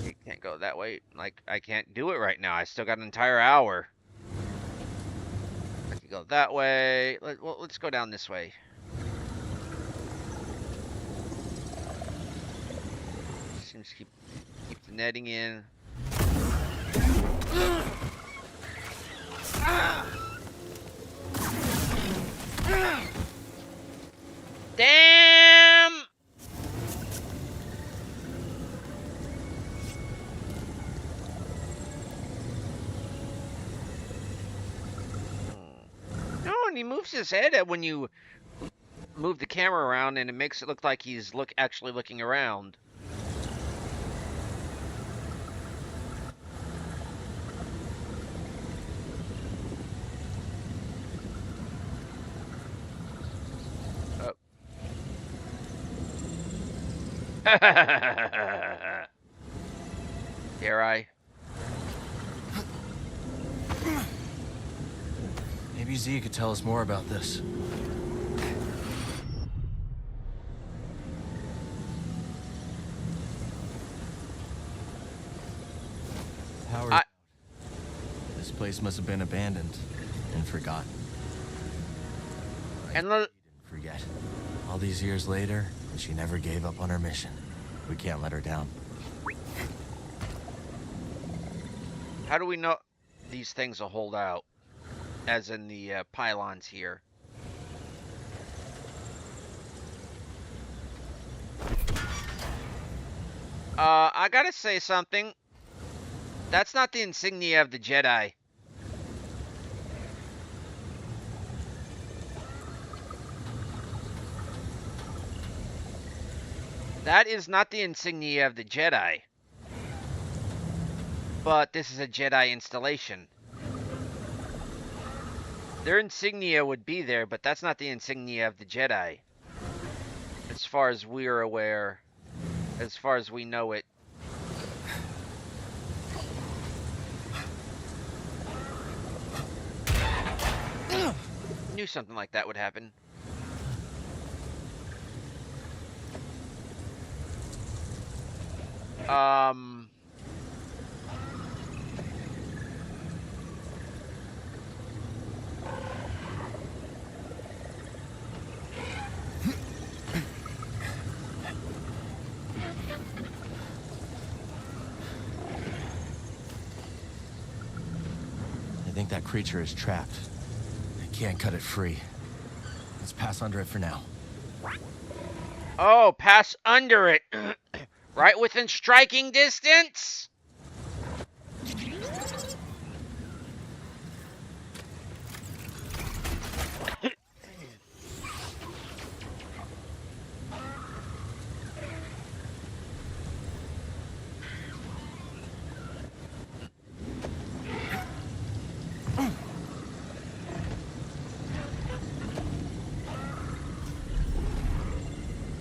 It can't go that way. Like, I can't do it right now. I still got an entire hour. I can go that way. Well, let's go down this way. Just keep the netting in. Damn! No, and he moves his head when you move the camera around, and it makes it look like he's actually looking around. Dare I? Maybe Z could tell us more about this. Howard, this place must have been abandoned and forgotten. And didn't forget. All these years later, and she never gave up on her mission. We can't let her down. How do we know these things will hold out? As in the pylons here. I gotta say something. That's not the insignia of the Jedi. That is not the insignia of the Jedi. But this is a Jedi installation. Their insignia would be there, but that's not the insignia of the Jedi. As far as we're aware. As far as we know it. Knew something like that would happen. I think that creature is trapped. I can't cut it free. Let's pass under it for now. Oh, pass under it. Right within striking distance?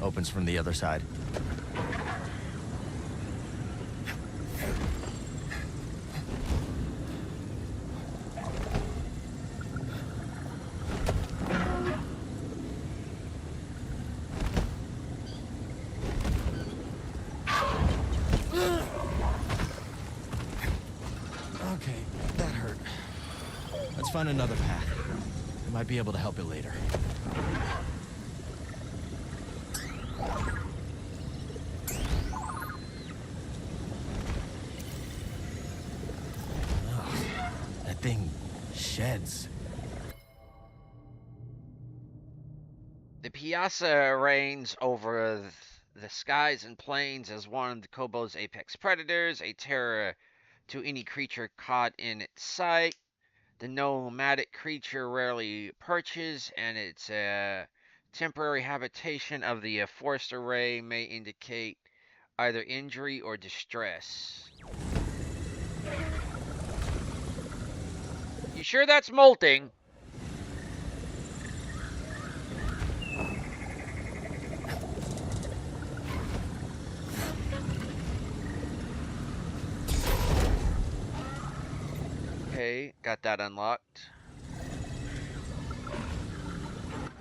Opens from the other side. Okay, that hurt. Let's find another path. We might be able to help it later. Thing sheds. The piazza reigns over the skies and plains as one of the Kobo's apex predators, a terror to any creature caught in its sight. The nomadic creature rarely perches, and its temporary habitation of the forest array may indicate either injury or distress. You sure that's molting? Okay, got that unlocked.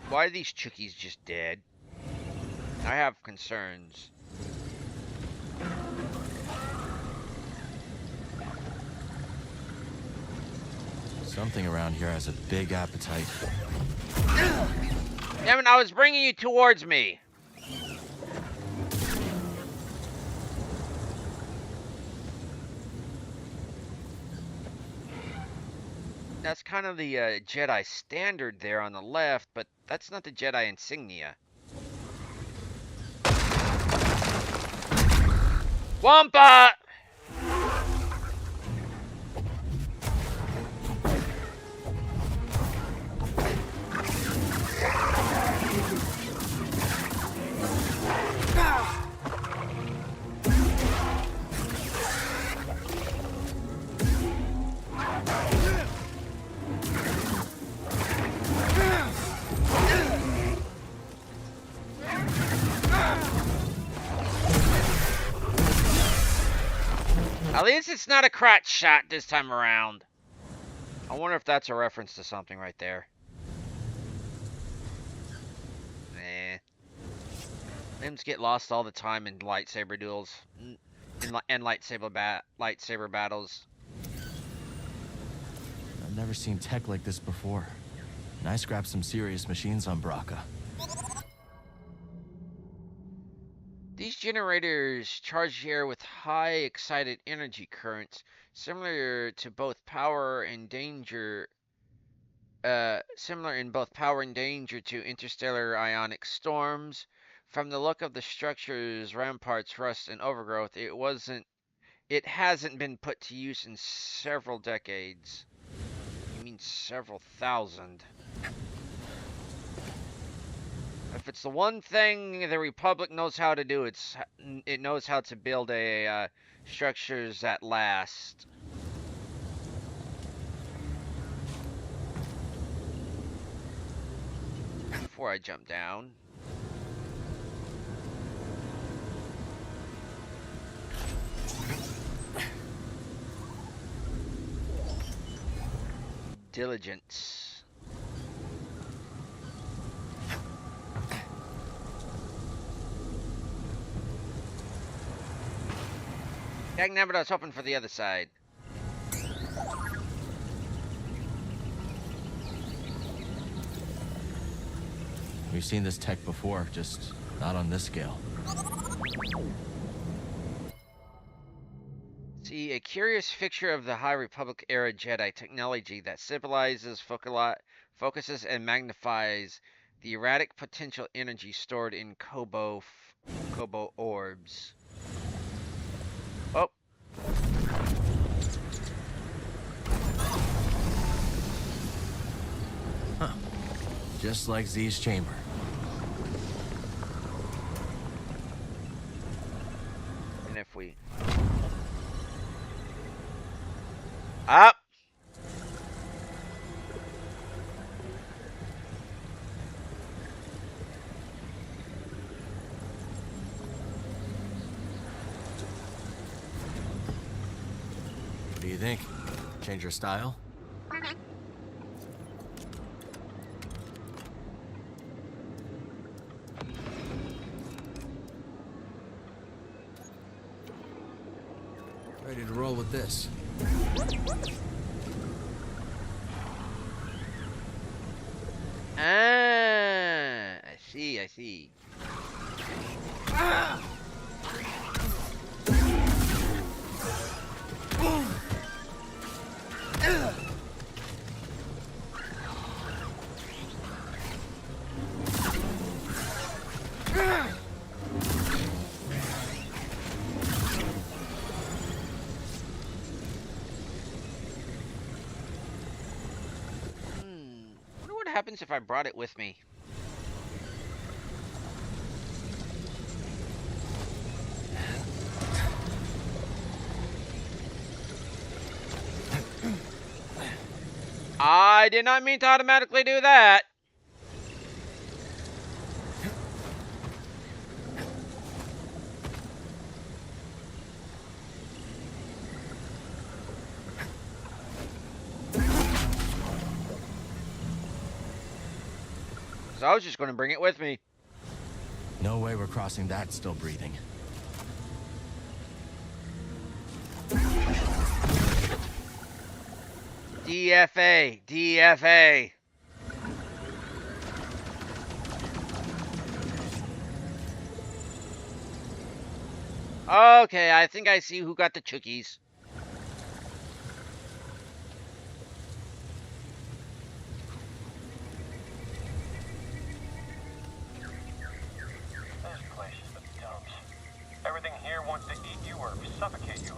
Why are these chookies just dead? I have concerns. Something around here has a big appetite. Damn it, I was bringing you towards me. That's kind of the Jedi standard there on the left, but that's not the Jedi insignia. Wampa! At least it's not a crotch shot this time around. I wonder if that's a reference to something right there. Nah. Limbs get lost all the time in lightsaber duels. And lightsaber battles. I've never seen tech like this before. And I scrapped some serious machines on Braca. These generators charge the air with high excited energy currents, similar in both power and danger to interstellar ionic storms. From the look of the structure's ramparts, rust, and overgrowth, it hasn't been put to use in several decades. You mean several thousand? If it's the one thing the Republic knows how to do, it knows how to build structures that last. Before I jump down. Diligence. Dangnabbit, I was hoping for the other side. We've seen this tech before, just not on this scale. See, a curious fixture of the High Republic era Jedi technology that civilizes, focuses, and magnifies the erratic potential energy stored in Kobo orbs. Oh. Huh. Just like Z's chamber. And if we... Up! What do you think? Change your style? Ready to roll with this. I see. Wonder what happens if I brought it with me. I did not mean to automatically do that. So I was just going to bring it with me. No way we're crossing that still breathing. DFA. Okay, I think I see who got the chookies. This place is the dumps. Everything here wants to eat you or suffocate you.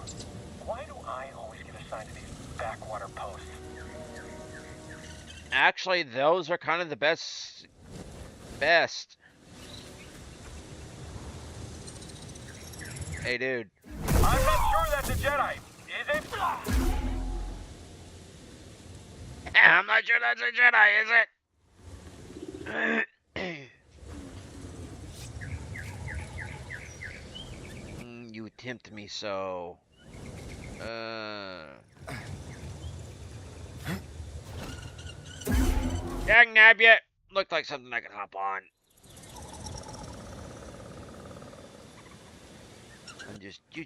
Why do I always get assigned to these backwater posts? Actually, those are kind of the best. Hey, dude. I'm not sure that's a Jedi, is it? I'm not sure that's a Jedi, is it? You tempt me so. Dang nab yet. Looked like something I could hop on. And just choo.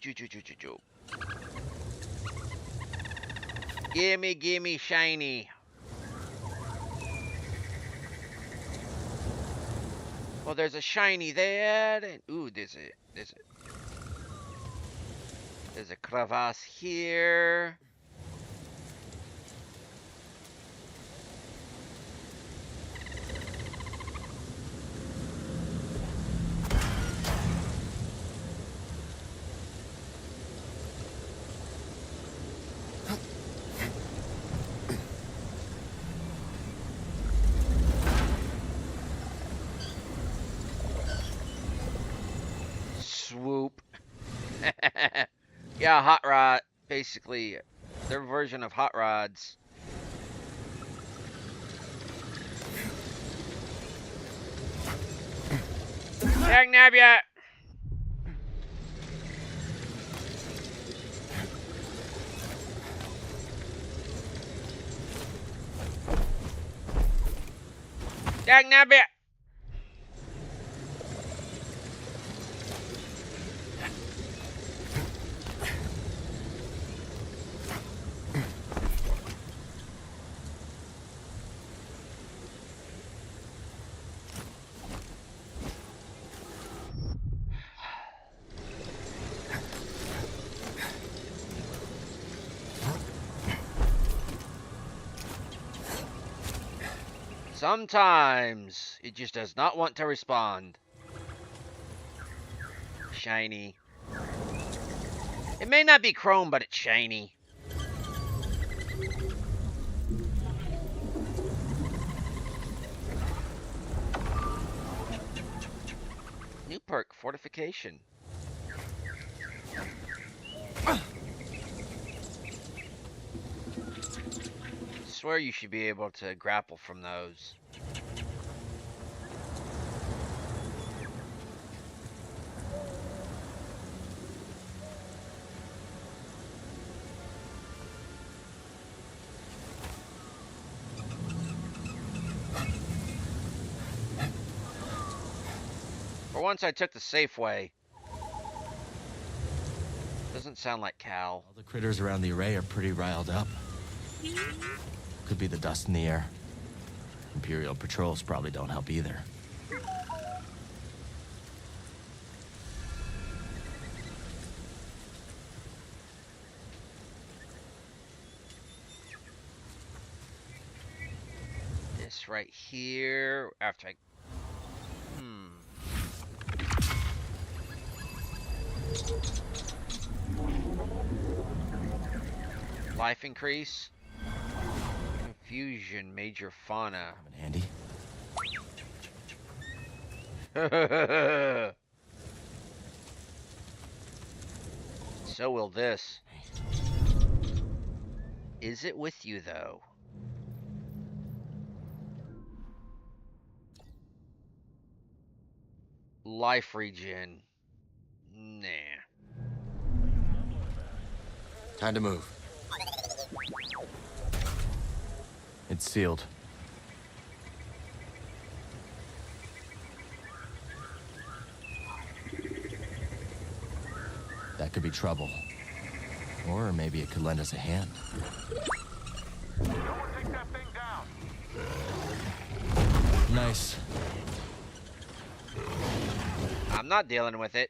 Gimme shiny. Well, there's a shiny there. And, ooh, there's a crevasse here. Swoop. Yeah, hot rod. Basically, their version of hot rods. Dang nab ya! Dang nab ya! Sometimes it just does not want to respond. Shiny. It may not be chrome, but it's shiny. New perk, fortification. Swear you should be able to grapple from those. For once I took the safe way. Doesn't sound like Cal. All the critters around the array are pretty riled up. Could be the dust in the air. Imperial patrols probably don't help either. This right here, after I... Life increase. Confusion, major fauna. Handy. So will this. Is it with you, though? Life regen. Nah. Time to move. It's sealed. That could be trouble. Or maybe it could lend us a hand. Someone take that thing down. Nice. I'm not dealing with it.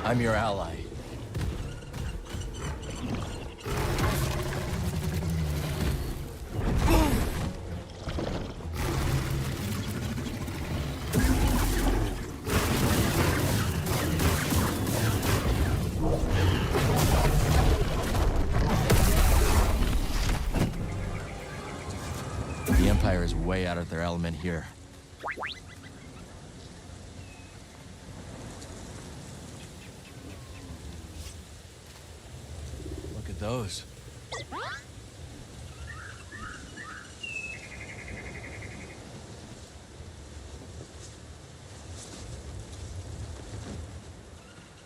I'm your ally. The Empire is way out of their element here. Those.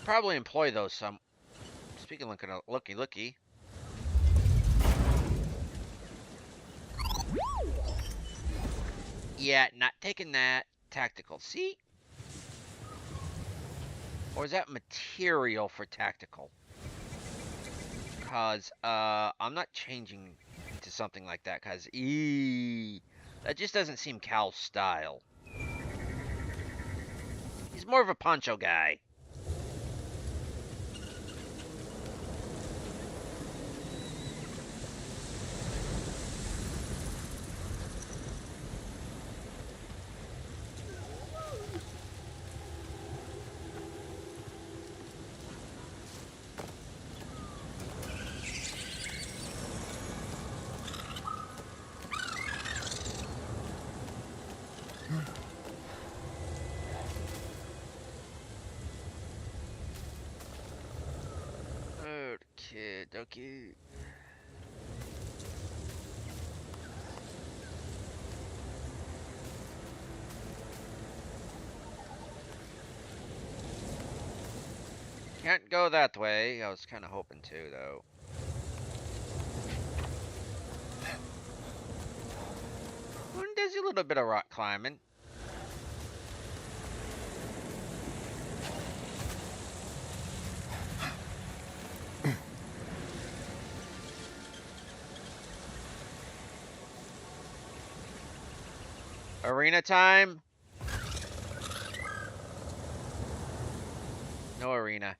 Probably employ those some. Speaking of looky. Yeah, not taking that. Tactical. See? Or is that material for tactical? Because I'm not changing to something like that, because that just doesn't seem Cal's style. He's more of a poncho guy. Okay. can't go that way. I was kind of hoping to, though. There's a little bit of rock climbing. Arena time? No arena.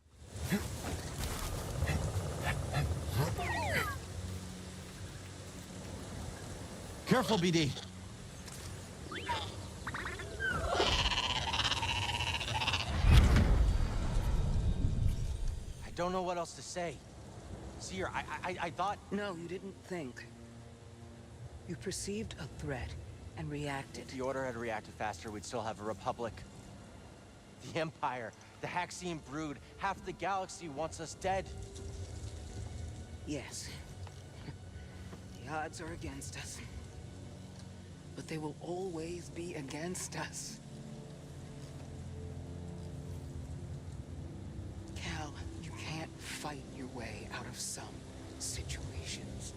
Careful, BD. I don't know what else to say. Seer, I thought... No, you didn't think. You perceived a threat and reacted. If the Order had reacted faster, we'd still have a Republic. The Empire, the Haxian brood, half the galaxy wants us dead. Yes. The odds are against us. But they will always be against us. Cal, you can't fight your way out of some situations.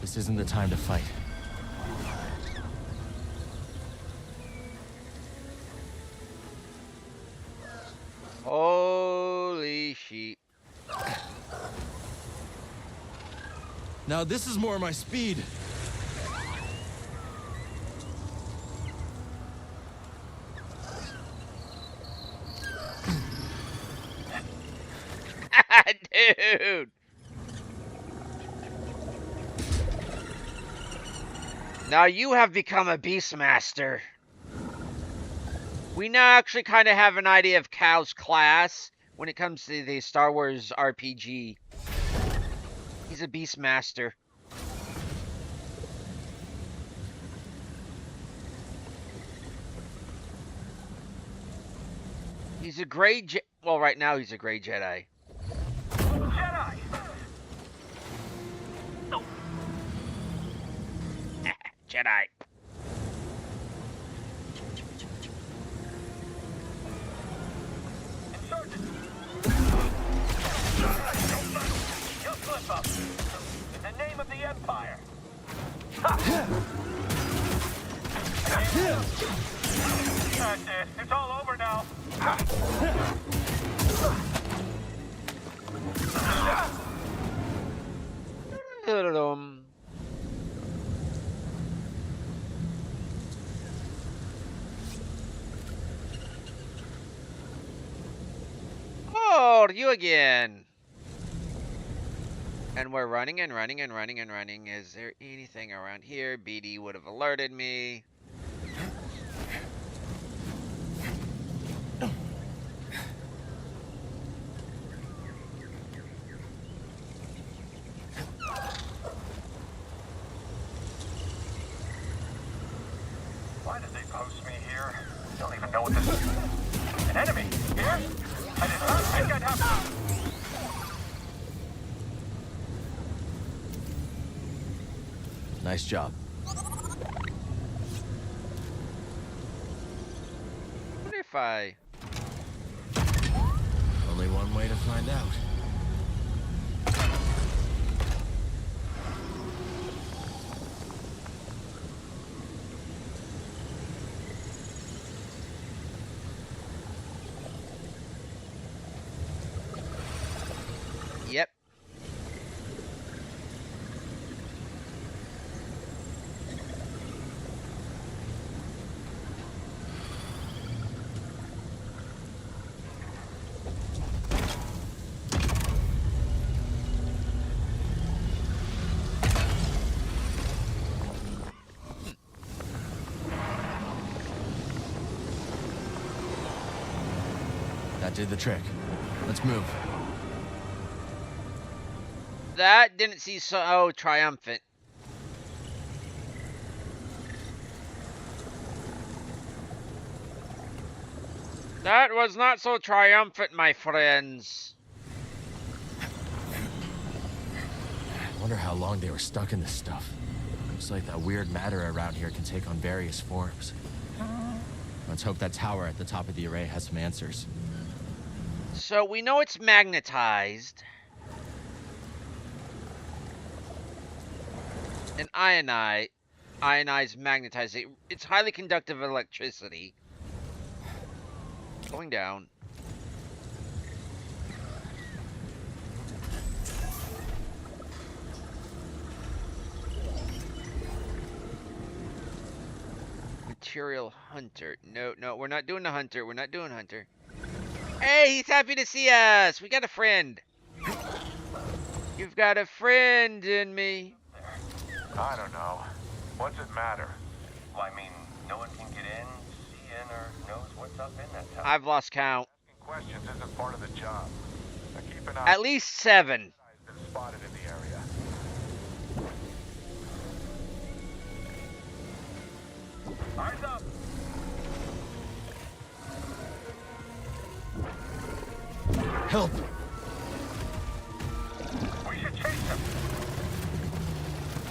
This isn't the time to fight. Holy sheep. Now this is more my speed. Dude. Now you have become a Beastmaster. We now actually kind of have an idea of Cal's class when it comes to the Star Wars RPG. He's a Beastmaster. He's a gray well, right now he's a gray Jedi. Jedi! No. Jedi. You'll slip up. In the name of the Empire. That's it. It's all over now. Oh, you again. And we're running and running and running and running. Is there anything around here? BD would have alerted me. Why did they post me here? Don't even know what this is. An enemy? Here? I did not think I'd have to. Nice job. What if I... Only one way to find out. Yep. That did the trick. Let's move. That didn't seem so triumphant. That was not so triumphant, my friends. I wonder how long they were stuck in this stuff. Looks like that weird matter around here can take on various forms. Let's hope that tower at the top of the array has some answers. So we know it's magnetized. And ionized magnetized. It's highly conductive electricity. Going down. Material hunter. No, we're not doing the hunter. We're not doing hunter. Hey, he's happy to see us. We got a friend. You've got a friend in me. I don't know. What's it matter? Well, I mean, no one can get in, see in, or knows what's up in that tower. I've lost count. Asking questions isn't part of the job. Now keep an eye. At least 7. Been spotted in the area. Eyes up! Help! We should chase him.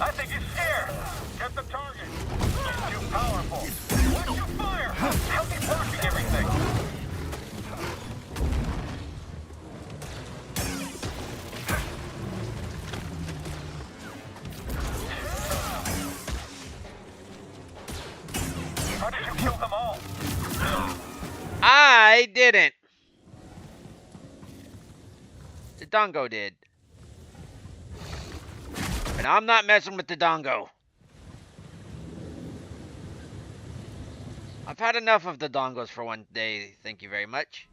I think he's scared. Get the target. He's too powerful. Watch your fire. How's he blocking everything? How did you kill them all? I didn't. The Dongo did. And I'm not messing with the Dongo. I've had enough of the Dongos for one day. Thank you very much.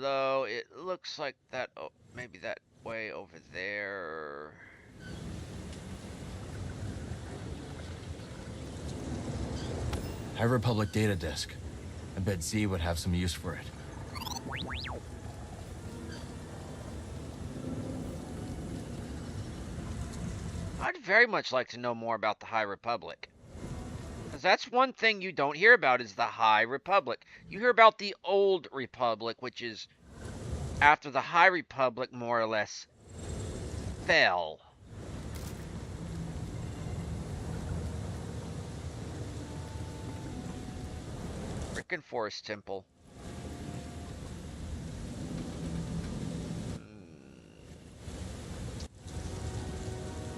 Though it looks like that, oh, maybe that way over there. High Republic data disk. I bet Z would have some use for it. I'd very much like to know more about the High Republic. Because that's one thing you don't hear about is the High Republic. You hear about the Old Republic, which is after the High Republic more or less fell. Frickin' Forest Temple.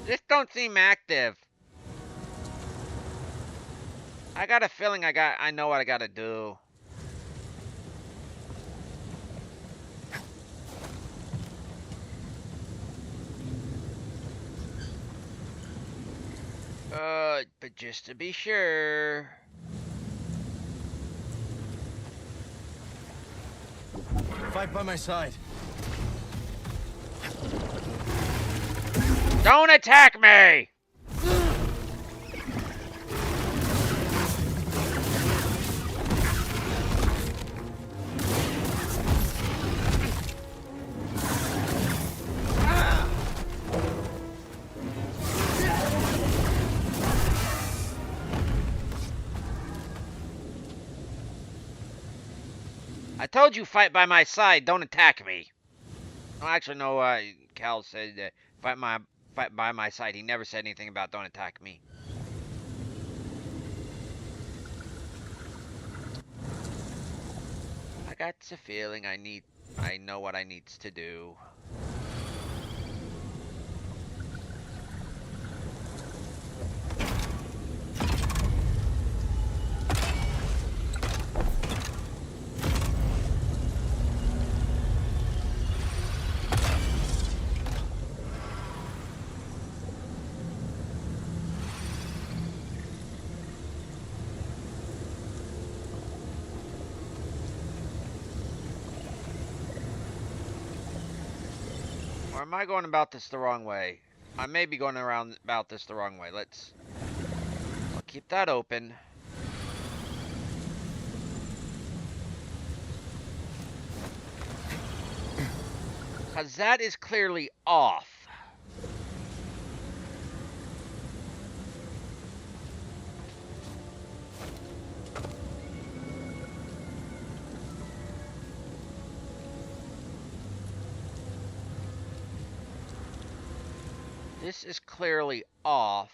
This don't seem active. I got a feeling I know what I gotta do. But just to be sure. Fight by my side. Don't attack me! I told you fight by my side, don't attack me. Oh, actually, no, Cal said fight by my side. He never said anything about don't attack me. I got the feeling I know what I needs to do. Or am I going about this the wrong way? I may be going around about this the wrong way. I'll keep that open. 'Cause that is clearly off. This is clearly off.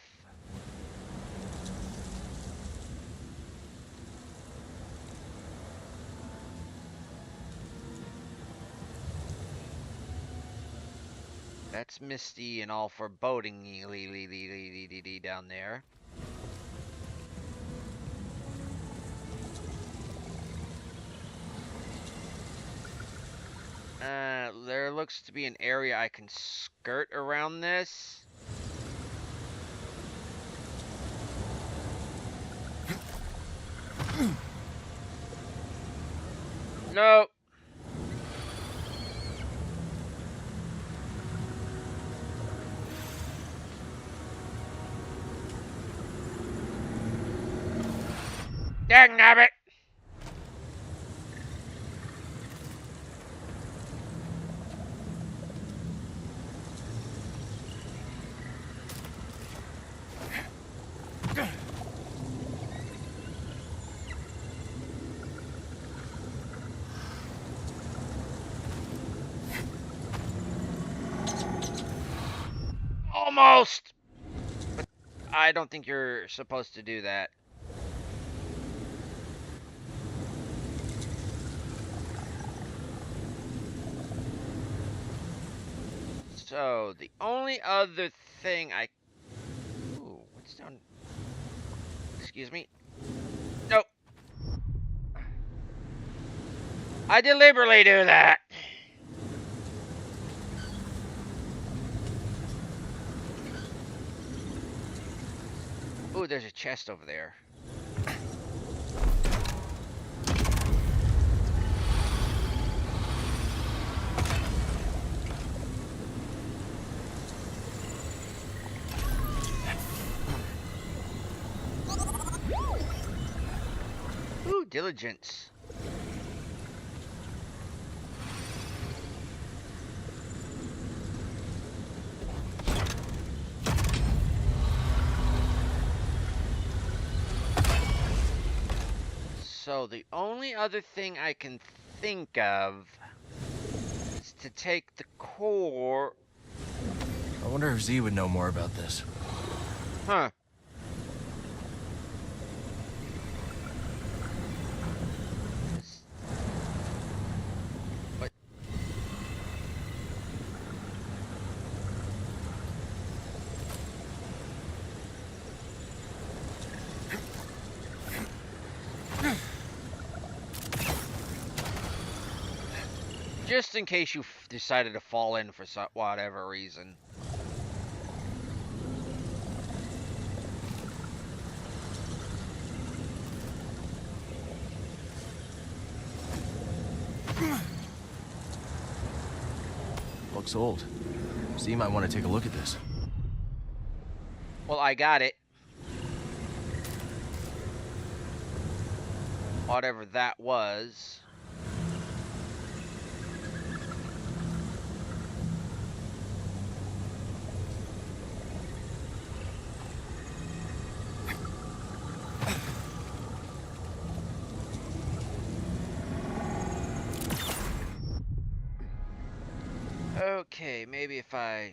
That's misty and all foreboding down there. There looks to be an area I can skirt around this. Nope. Dangnabbit! Almost! But I don't think you're supposed to do that. So, the only other thing I... Ooh, what's down... Excuse me. Nope. I deliberately do that. Ooh, there's a chest over there. Ooh, diligence. So the only other thing I can think of is to take the core. I wonder if Z would know more about this. Huh. What? Just in case you decided to fall in for whatever reason. Looks old. Z might want to take a look at this. Well, I got it. Whatever that was. Okay, maybe if I...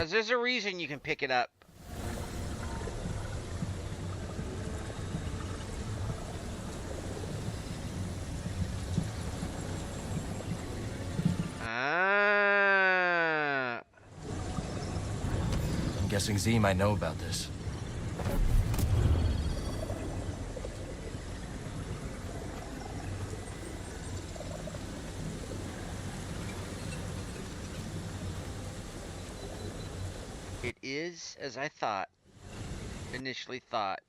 Because there's a reason you can pick it up. Ah. I'm guessing Z might know about this. It is as I thought. Initially thought.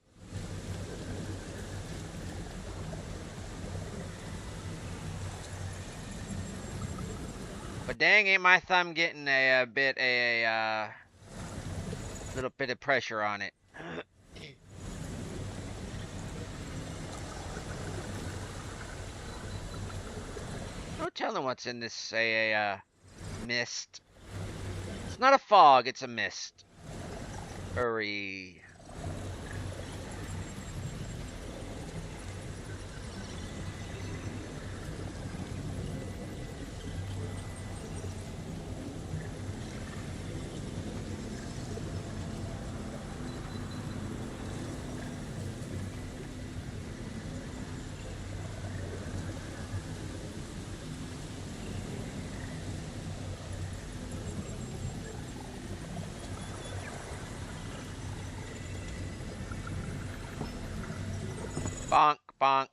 But dang, ain't my thumb getting a little bit of pressure on it. No telling what's in this mist. It's not a fog, it's a mist. Hurry. Bonk, bonk.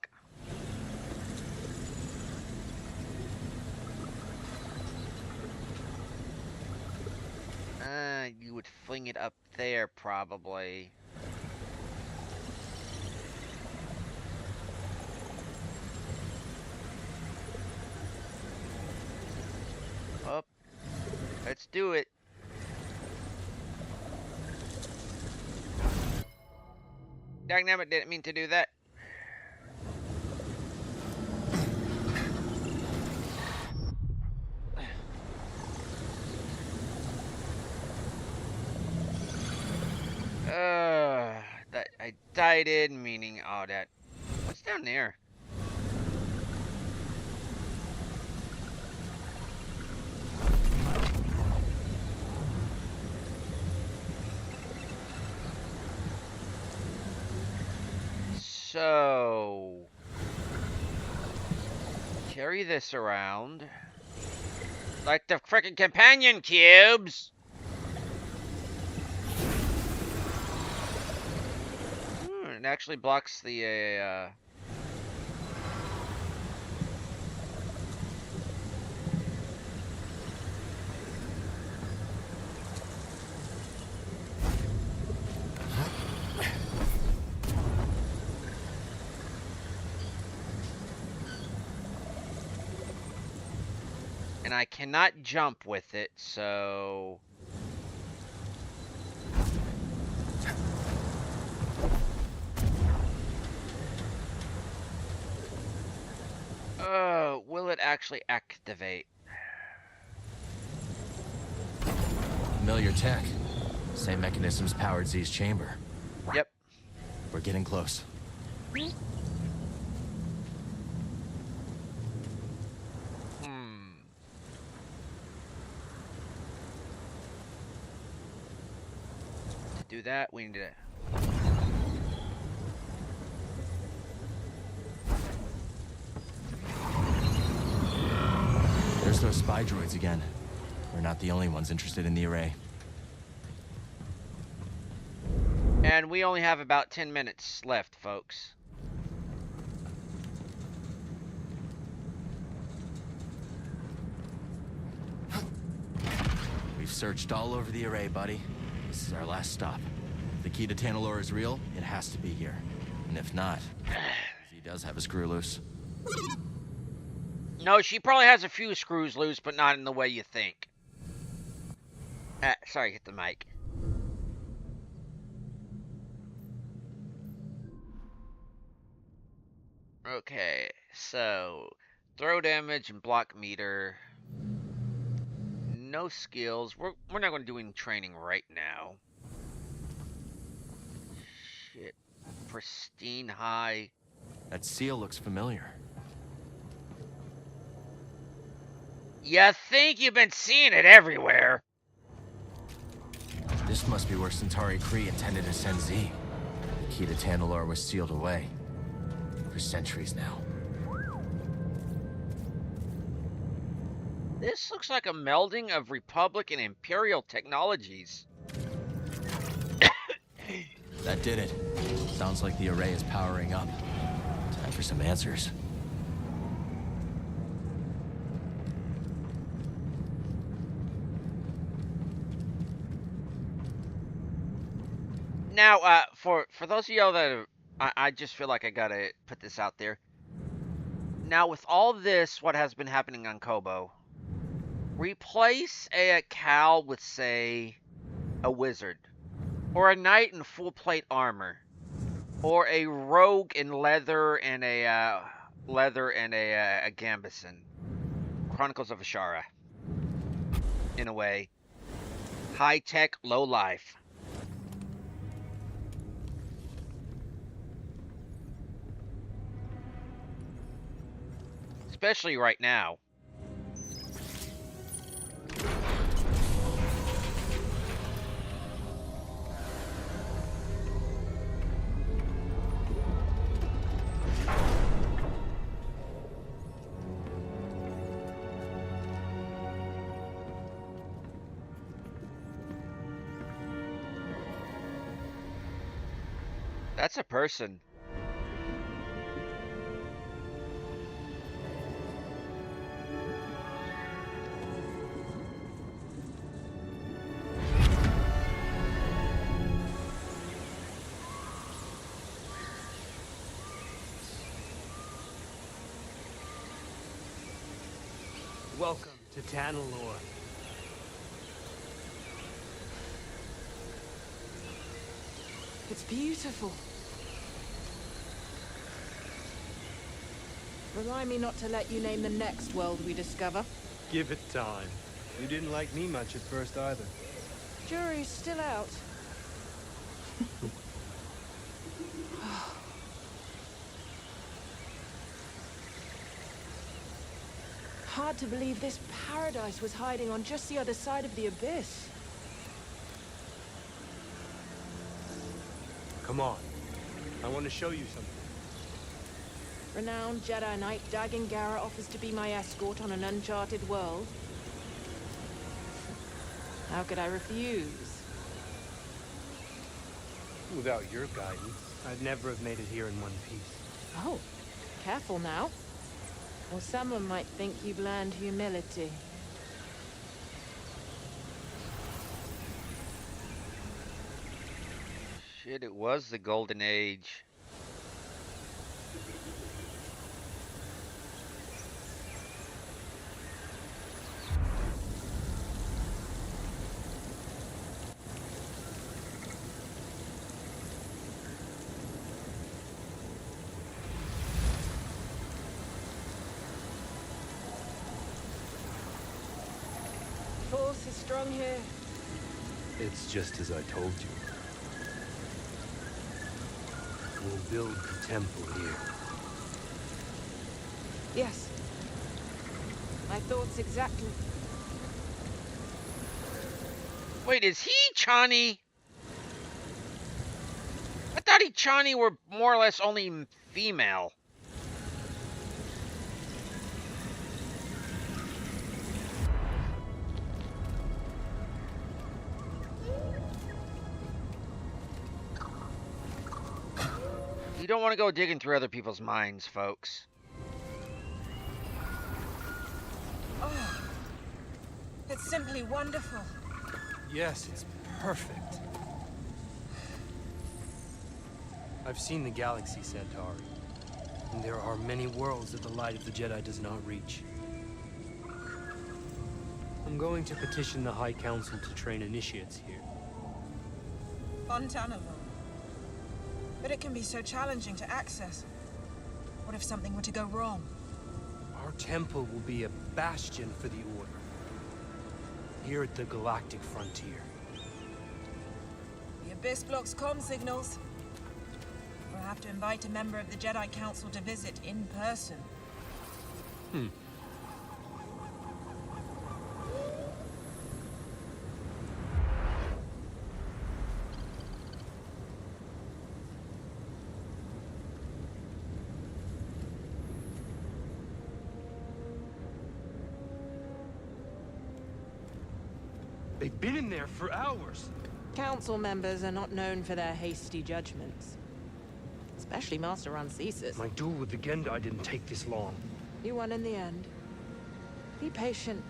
You would fling it up there, probably. Up. Let's do it. Dangnabbit, didn't mean to do that. That I died in, meaning all that. What's down there? So carry this around like the frickin' companion cubes. It actually blocks the and I cannot jump with it, so will it actually activate? Familiar tech. Same mechanisms powered Z's chamber. Yep. We're getting close. To do that, we need to... There's those spy droids again. We're not the only ones interested in the array. And we only have about 10 minutes left, folks. We've searched all over the array, buddy. This is our last stop. If the key to Tanalorr is real, it has to be here. And if not, he does have a screw loose. No, she probably has a few screws loose, but not in the way you think. Sorry, hit the mic. Okay, so throw damage and block meter. No skills. We're not going to do any training right now. Shit. Pristine high. That seal looks familiar. You think you've been seeing it everywhere. must be where Centauri Kree intended to send Z. The key to Tanalorr was sealed away. For centuries now. This looks like a melding of Republic and Imperial technologies. That did it. Sounds like the array is powering up. Time for some answers. Now, for those of y'all that I just feel like I gotta put this out there. Now, with all this, what has been happening on Kobo, replace a Cal with, say, a wizard, or a knight in full plate armor, or a rogue in leather and a gambeson. Chronicles of Ashara. In a way, high tech, low life. Especially right now. That's a person. Welcome to Tanalorr. It's beautiful. Remind me not to let you name the next world we discover. Give it time. You didn't like me much at first either. Jury's still out. Hard to believe this paradise was hiding on just the other side of the abyss. Come on. I want to show you something. Renowned Jedi Knight Dagan Gera offers to be my escort on an uncharted world. How could I refuse? Without your guidance, I'd never have made it here in one piece. Oh, careful now. Or someone might think you've learned humility. Shit, it was the golden age. Force is strong here. It's just as I told you. We'll build the temple here. Yes. My thoughts exactly. Wait, is he Chani? I thought he Chani were more or less only female. You don't want to go digging through other people's minds, folks. Oh, it's simply wonderful. Yes, it's perfect. I've seen the galaxy, Centauri, and there are many worlds that the light of the Jedi does not reach. I'm going to petition the High Council to train initiates here. On Tanalorr. But it can be so challenging to access. What if something were to go wrong? Our temple will be a bastion for the Order. Here at the galactic frontier. The Abyss blocks comm signals. We'll have to invite a member of the Jedi Council to visit in person. been in there for hours. Council members are not known for their hasty judgments. Especially Master Rancesis. My duel with the Gendai didn't take this long. You won in the end. Be patient.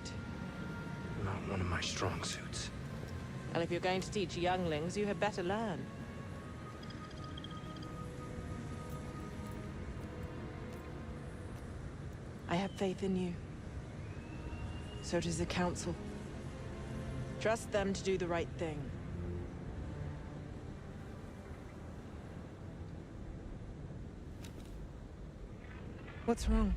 Not one of my strong suits. And if you're going to teach younglings, you had better learn. I have faith in you. So does the Council. Trust them to do the right thing. What's wrong?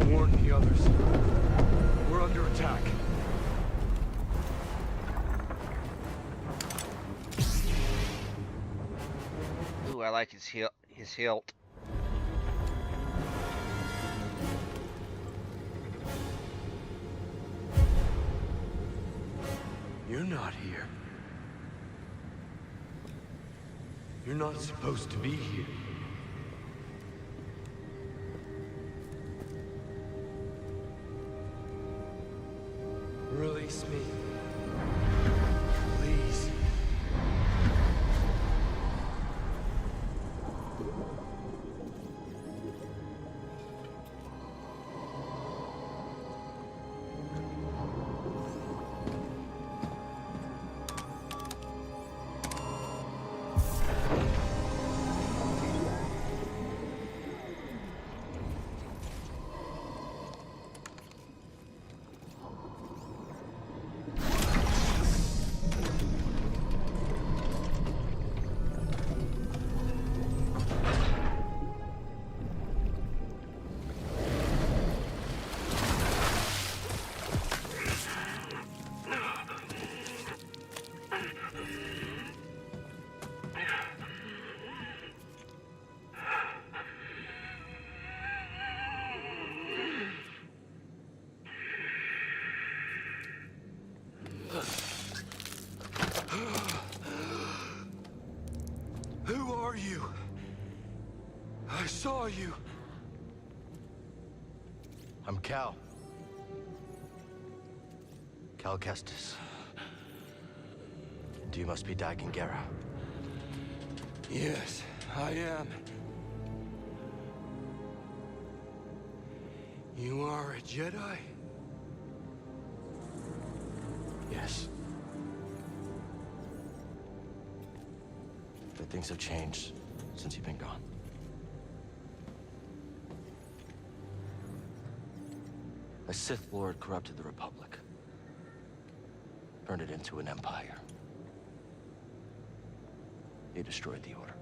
Warn the others. We're under attack. Ooh, I like his hilt. You're not here. You're not supposed to be here. Release me. Please. Who are you? I saw you. I'm Cal. Cal Kestis. And you must be Dagon Gera. Yes, I am. You are a Jedi? Yes. But things have changed since you've been gone. A Sith Lord corrupted the Republic. Turned it into an empire. He destroyed the Order.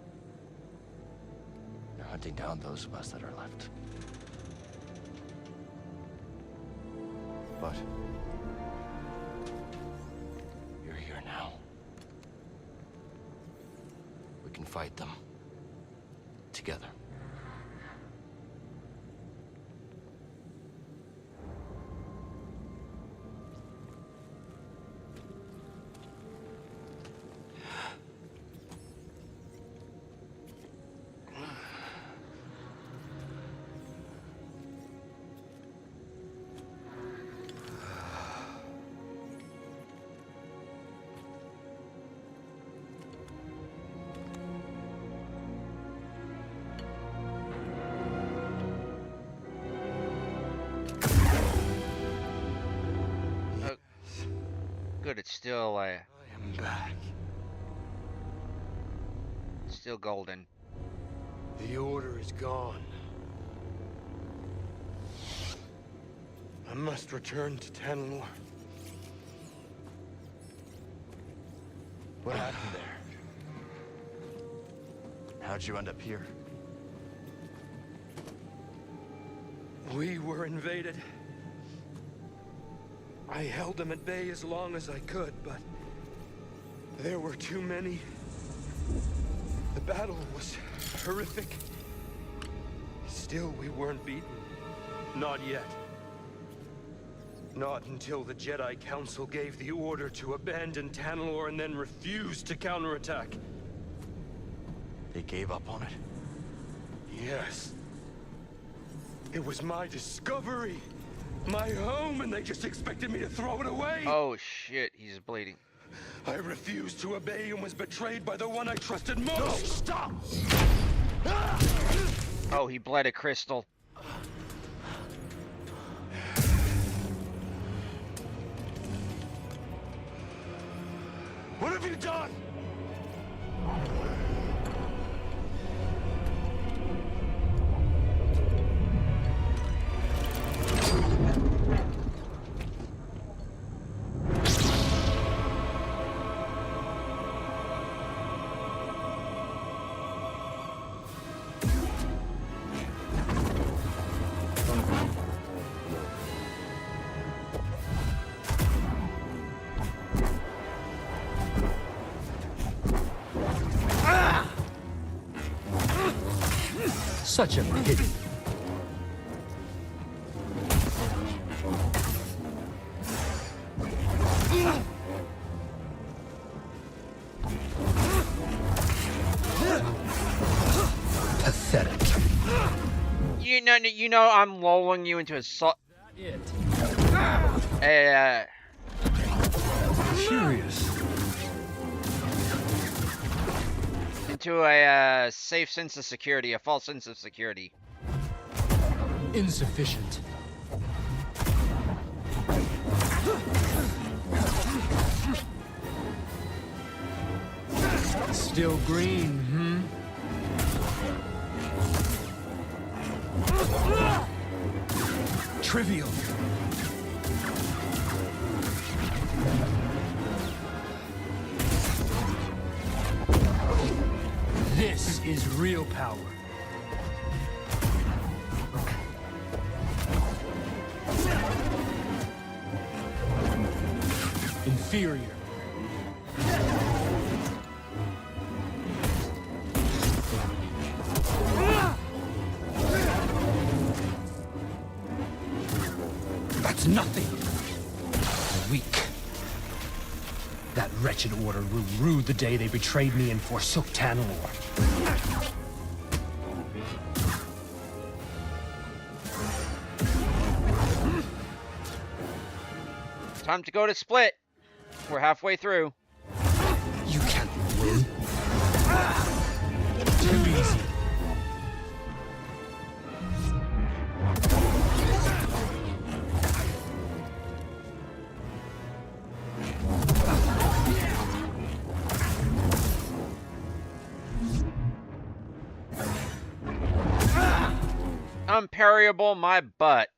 They're hunting down those of us that are left. But you're here now. We can fight them together. Good, it's still I am back. still golden. The Order is gone. I must return to Tanalorr. What happened there? How'd you end up here? We were invaded. I held them at bay as long as I could, but there were too many. The battle was horrific. Still, we weren't beaten. Not yet. Not until the Jedi Council gave the order to abandon Tanalorr and then refused to counterattack. They gave up on it? Yes. It was my discovery. My home, and they just expected me to throw it away. Oh shit, he's bleeding. I refused to obey and was betrayed by the one I trusted most. No, stop! Oh, he bled a crystal. What have you done? Such a pity. Pathetic. You know, I'm lulling you into a Curious. Into a safe sense of security, a false sense of security. Insufficient. Still green, hmm? Trivial. This is real power. Inferior. That's nothing. Weak. That wretched order will rue the day they betrayed me and forsook Tanalor. Time to go to split. We're halfway through. You can't win. Too easy. Unparryable my butt.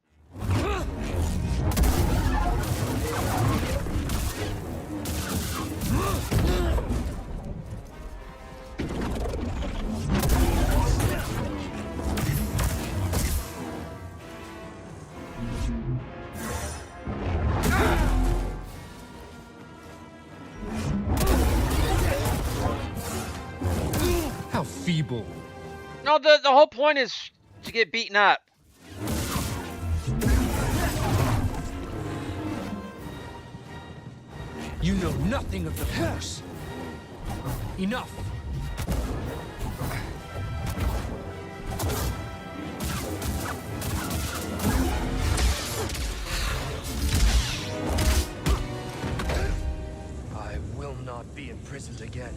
How feeble. No, the whole point is to get beaten up. You know nothing of the Force. Enough. I will not be imprisoned again.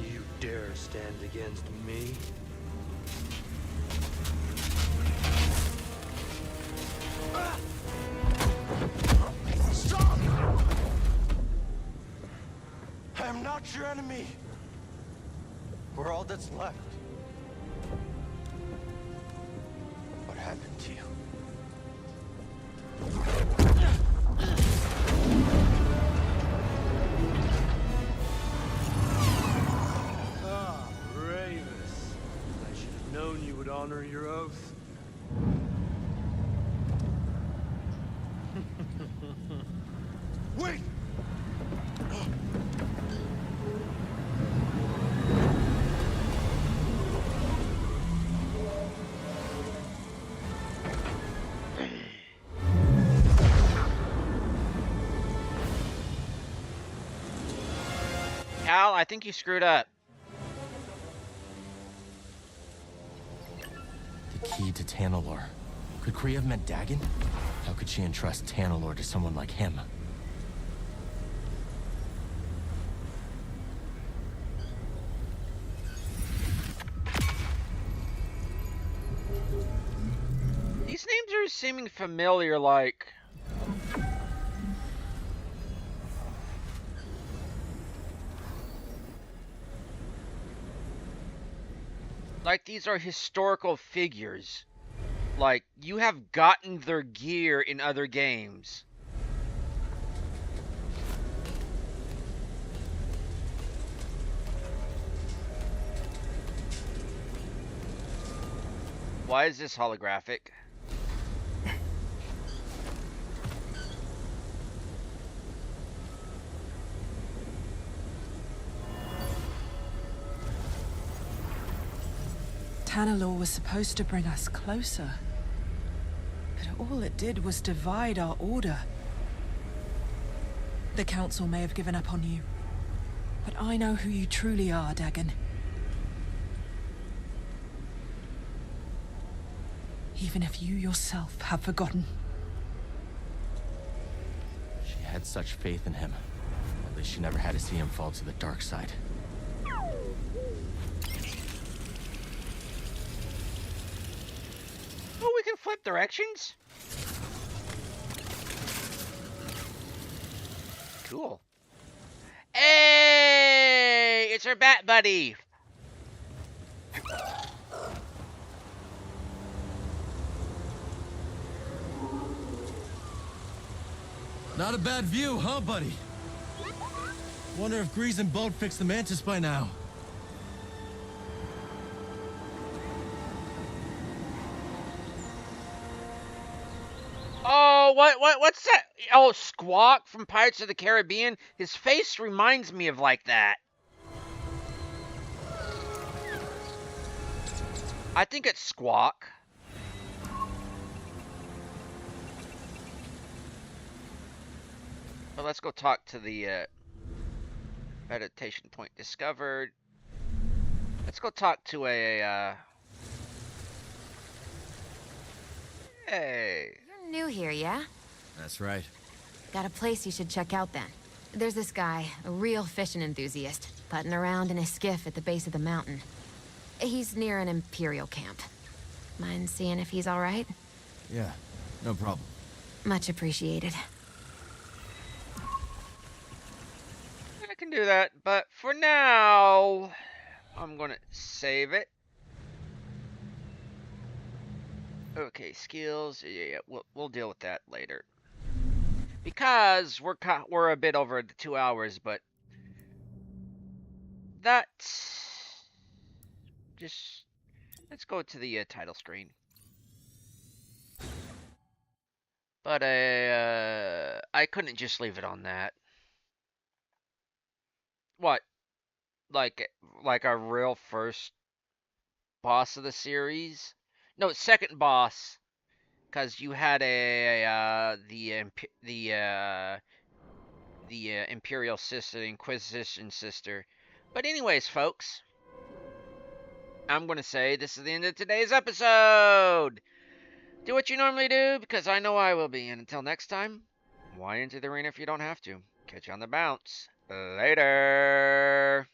You dare stand against me? Stop! I am not your enemy. We're all that's left. What happened to you? Ah, Ravis. I should have known you would honor your oath. Wait! I think you screwed up. The key to Tanalor. Could Kree have meant Dagon? How could she entrust Tanalor to someone like him? These names are seeming familiar, like... Like these are historical figures. Like, you have gotten their gear in other games. Why is this holographic? Tanalor was supposed to bring us closer. But all it did was divide our order. The Council may have given up on you. But I know who you truly are, Dagon. Even if you yourself have forgotten. She had such faith in him. At least she never had to see him fall to the dark side. Oh, we can flip directions? Cool. Hey! It's our bat buddy! Not a bad view, huh, buddy? Wonder if Grease and Boat fixed the Mantis by now. Oh, what's that? Oh, Squawk from Pirates of the Caribbean? His face reminds me of like that. I think it's Squawk. Well, let's go talk to the meditation point discovered. Let's go talk to a hey. You're new here, yeah? That's right. Got a place you should check out then. There's this guy, a real fishing enthusiast, putting around in his skiff at the base of the mountain. He's near an Imperial camp. Mind seeing if he's all right? Yeah, no problem. Much appreciated. I can do that, but for now, I'm gonna save it. Okay, skills. Yeah, we'll deal with that later. Because we're a bit over the 2 hours, but that's just let's go to the title screen. But I couldn't just leave it on that. What? Like a real first boss of the series? No, second boss, because you had the Imperial sister, the Inquisition sister. But anyways, folks, I'm gonna say this is the end of today's episode. Do what you normally do, because I know I will be. And until next time, why enter the arena if you don't have to? Catch you on the bounce. Later.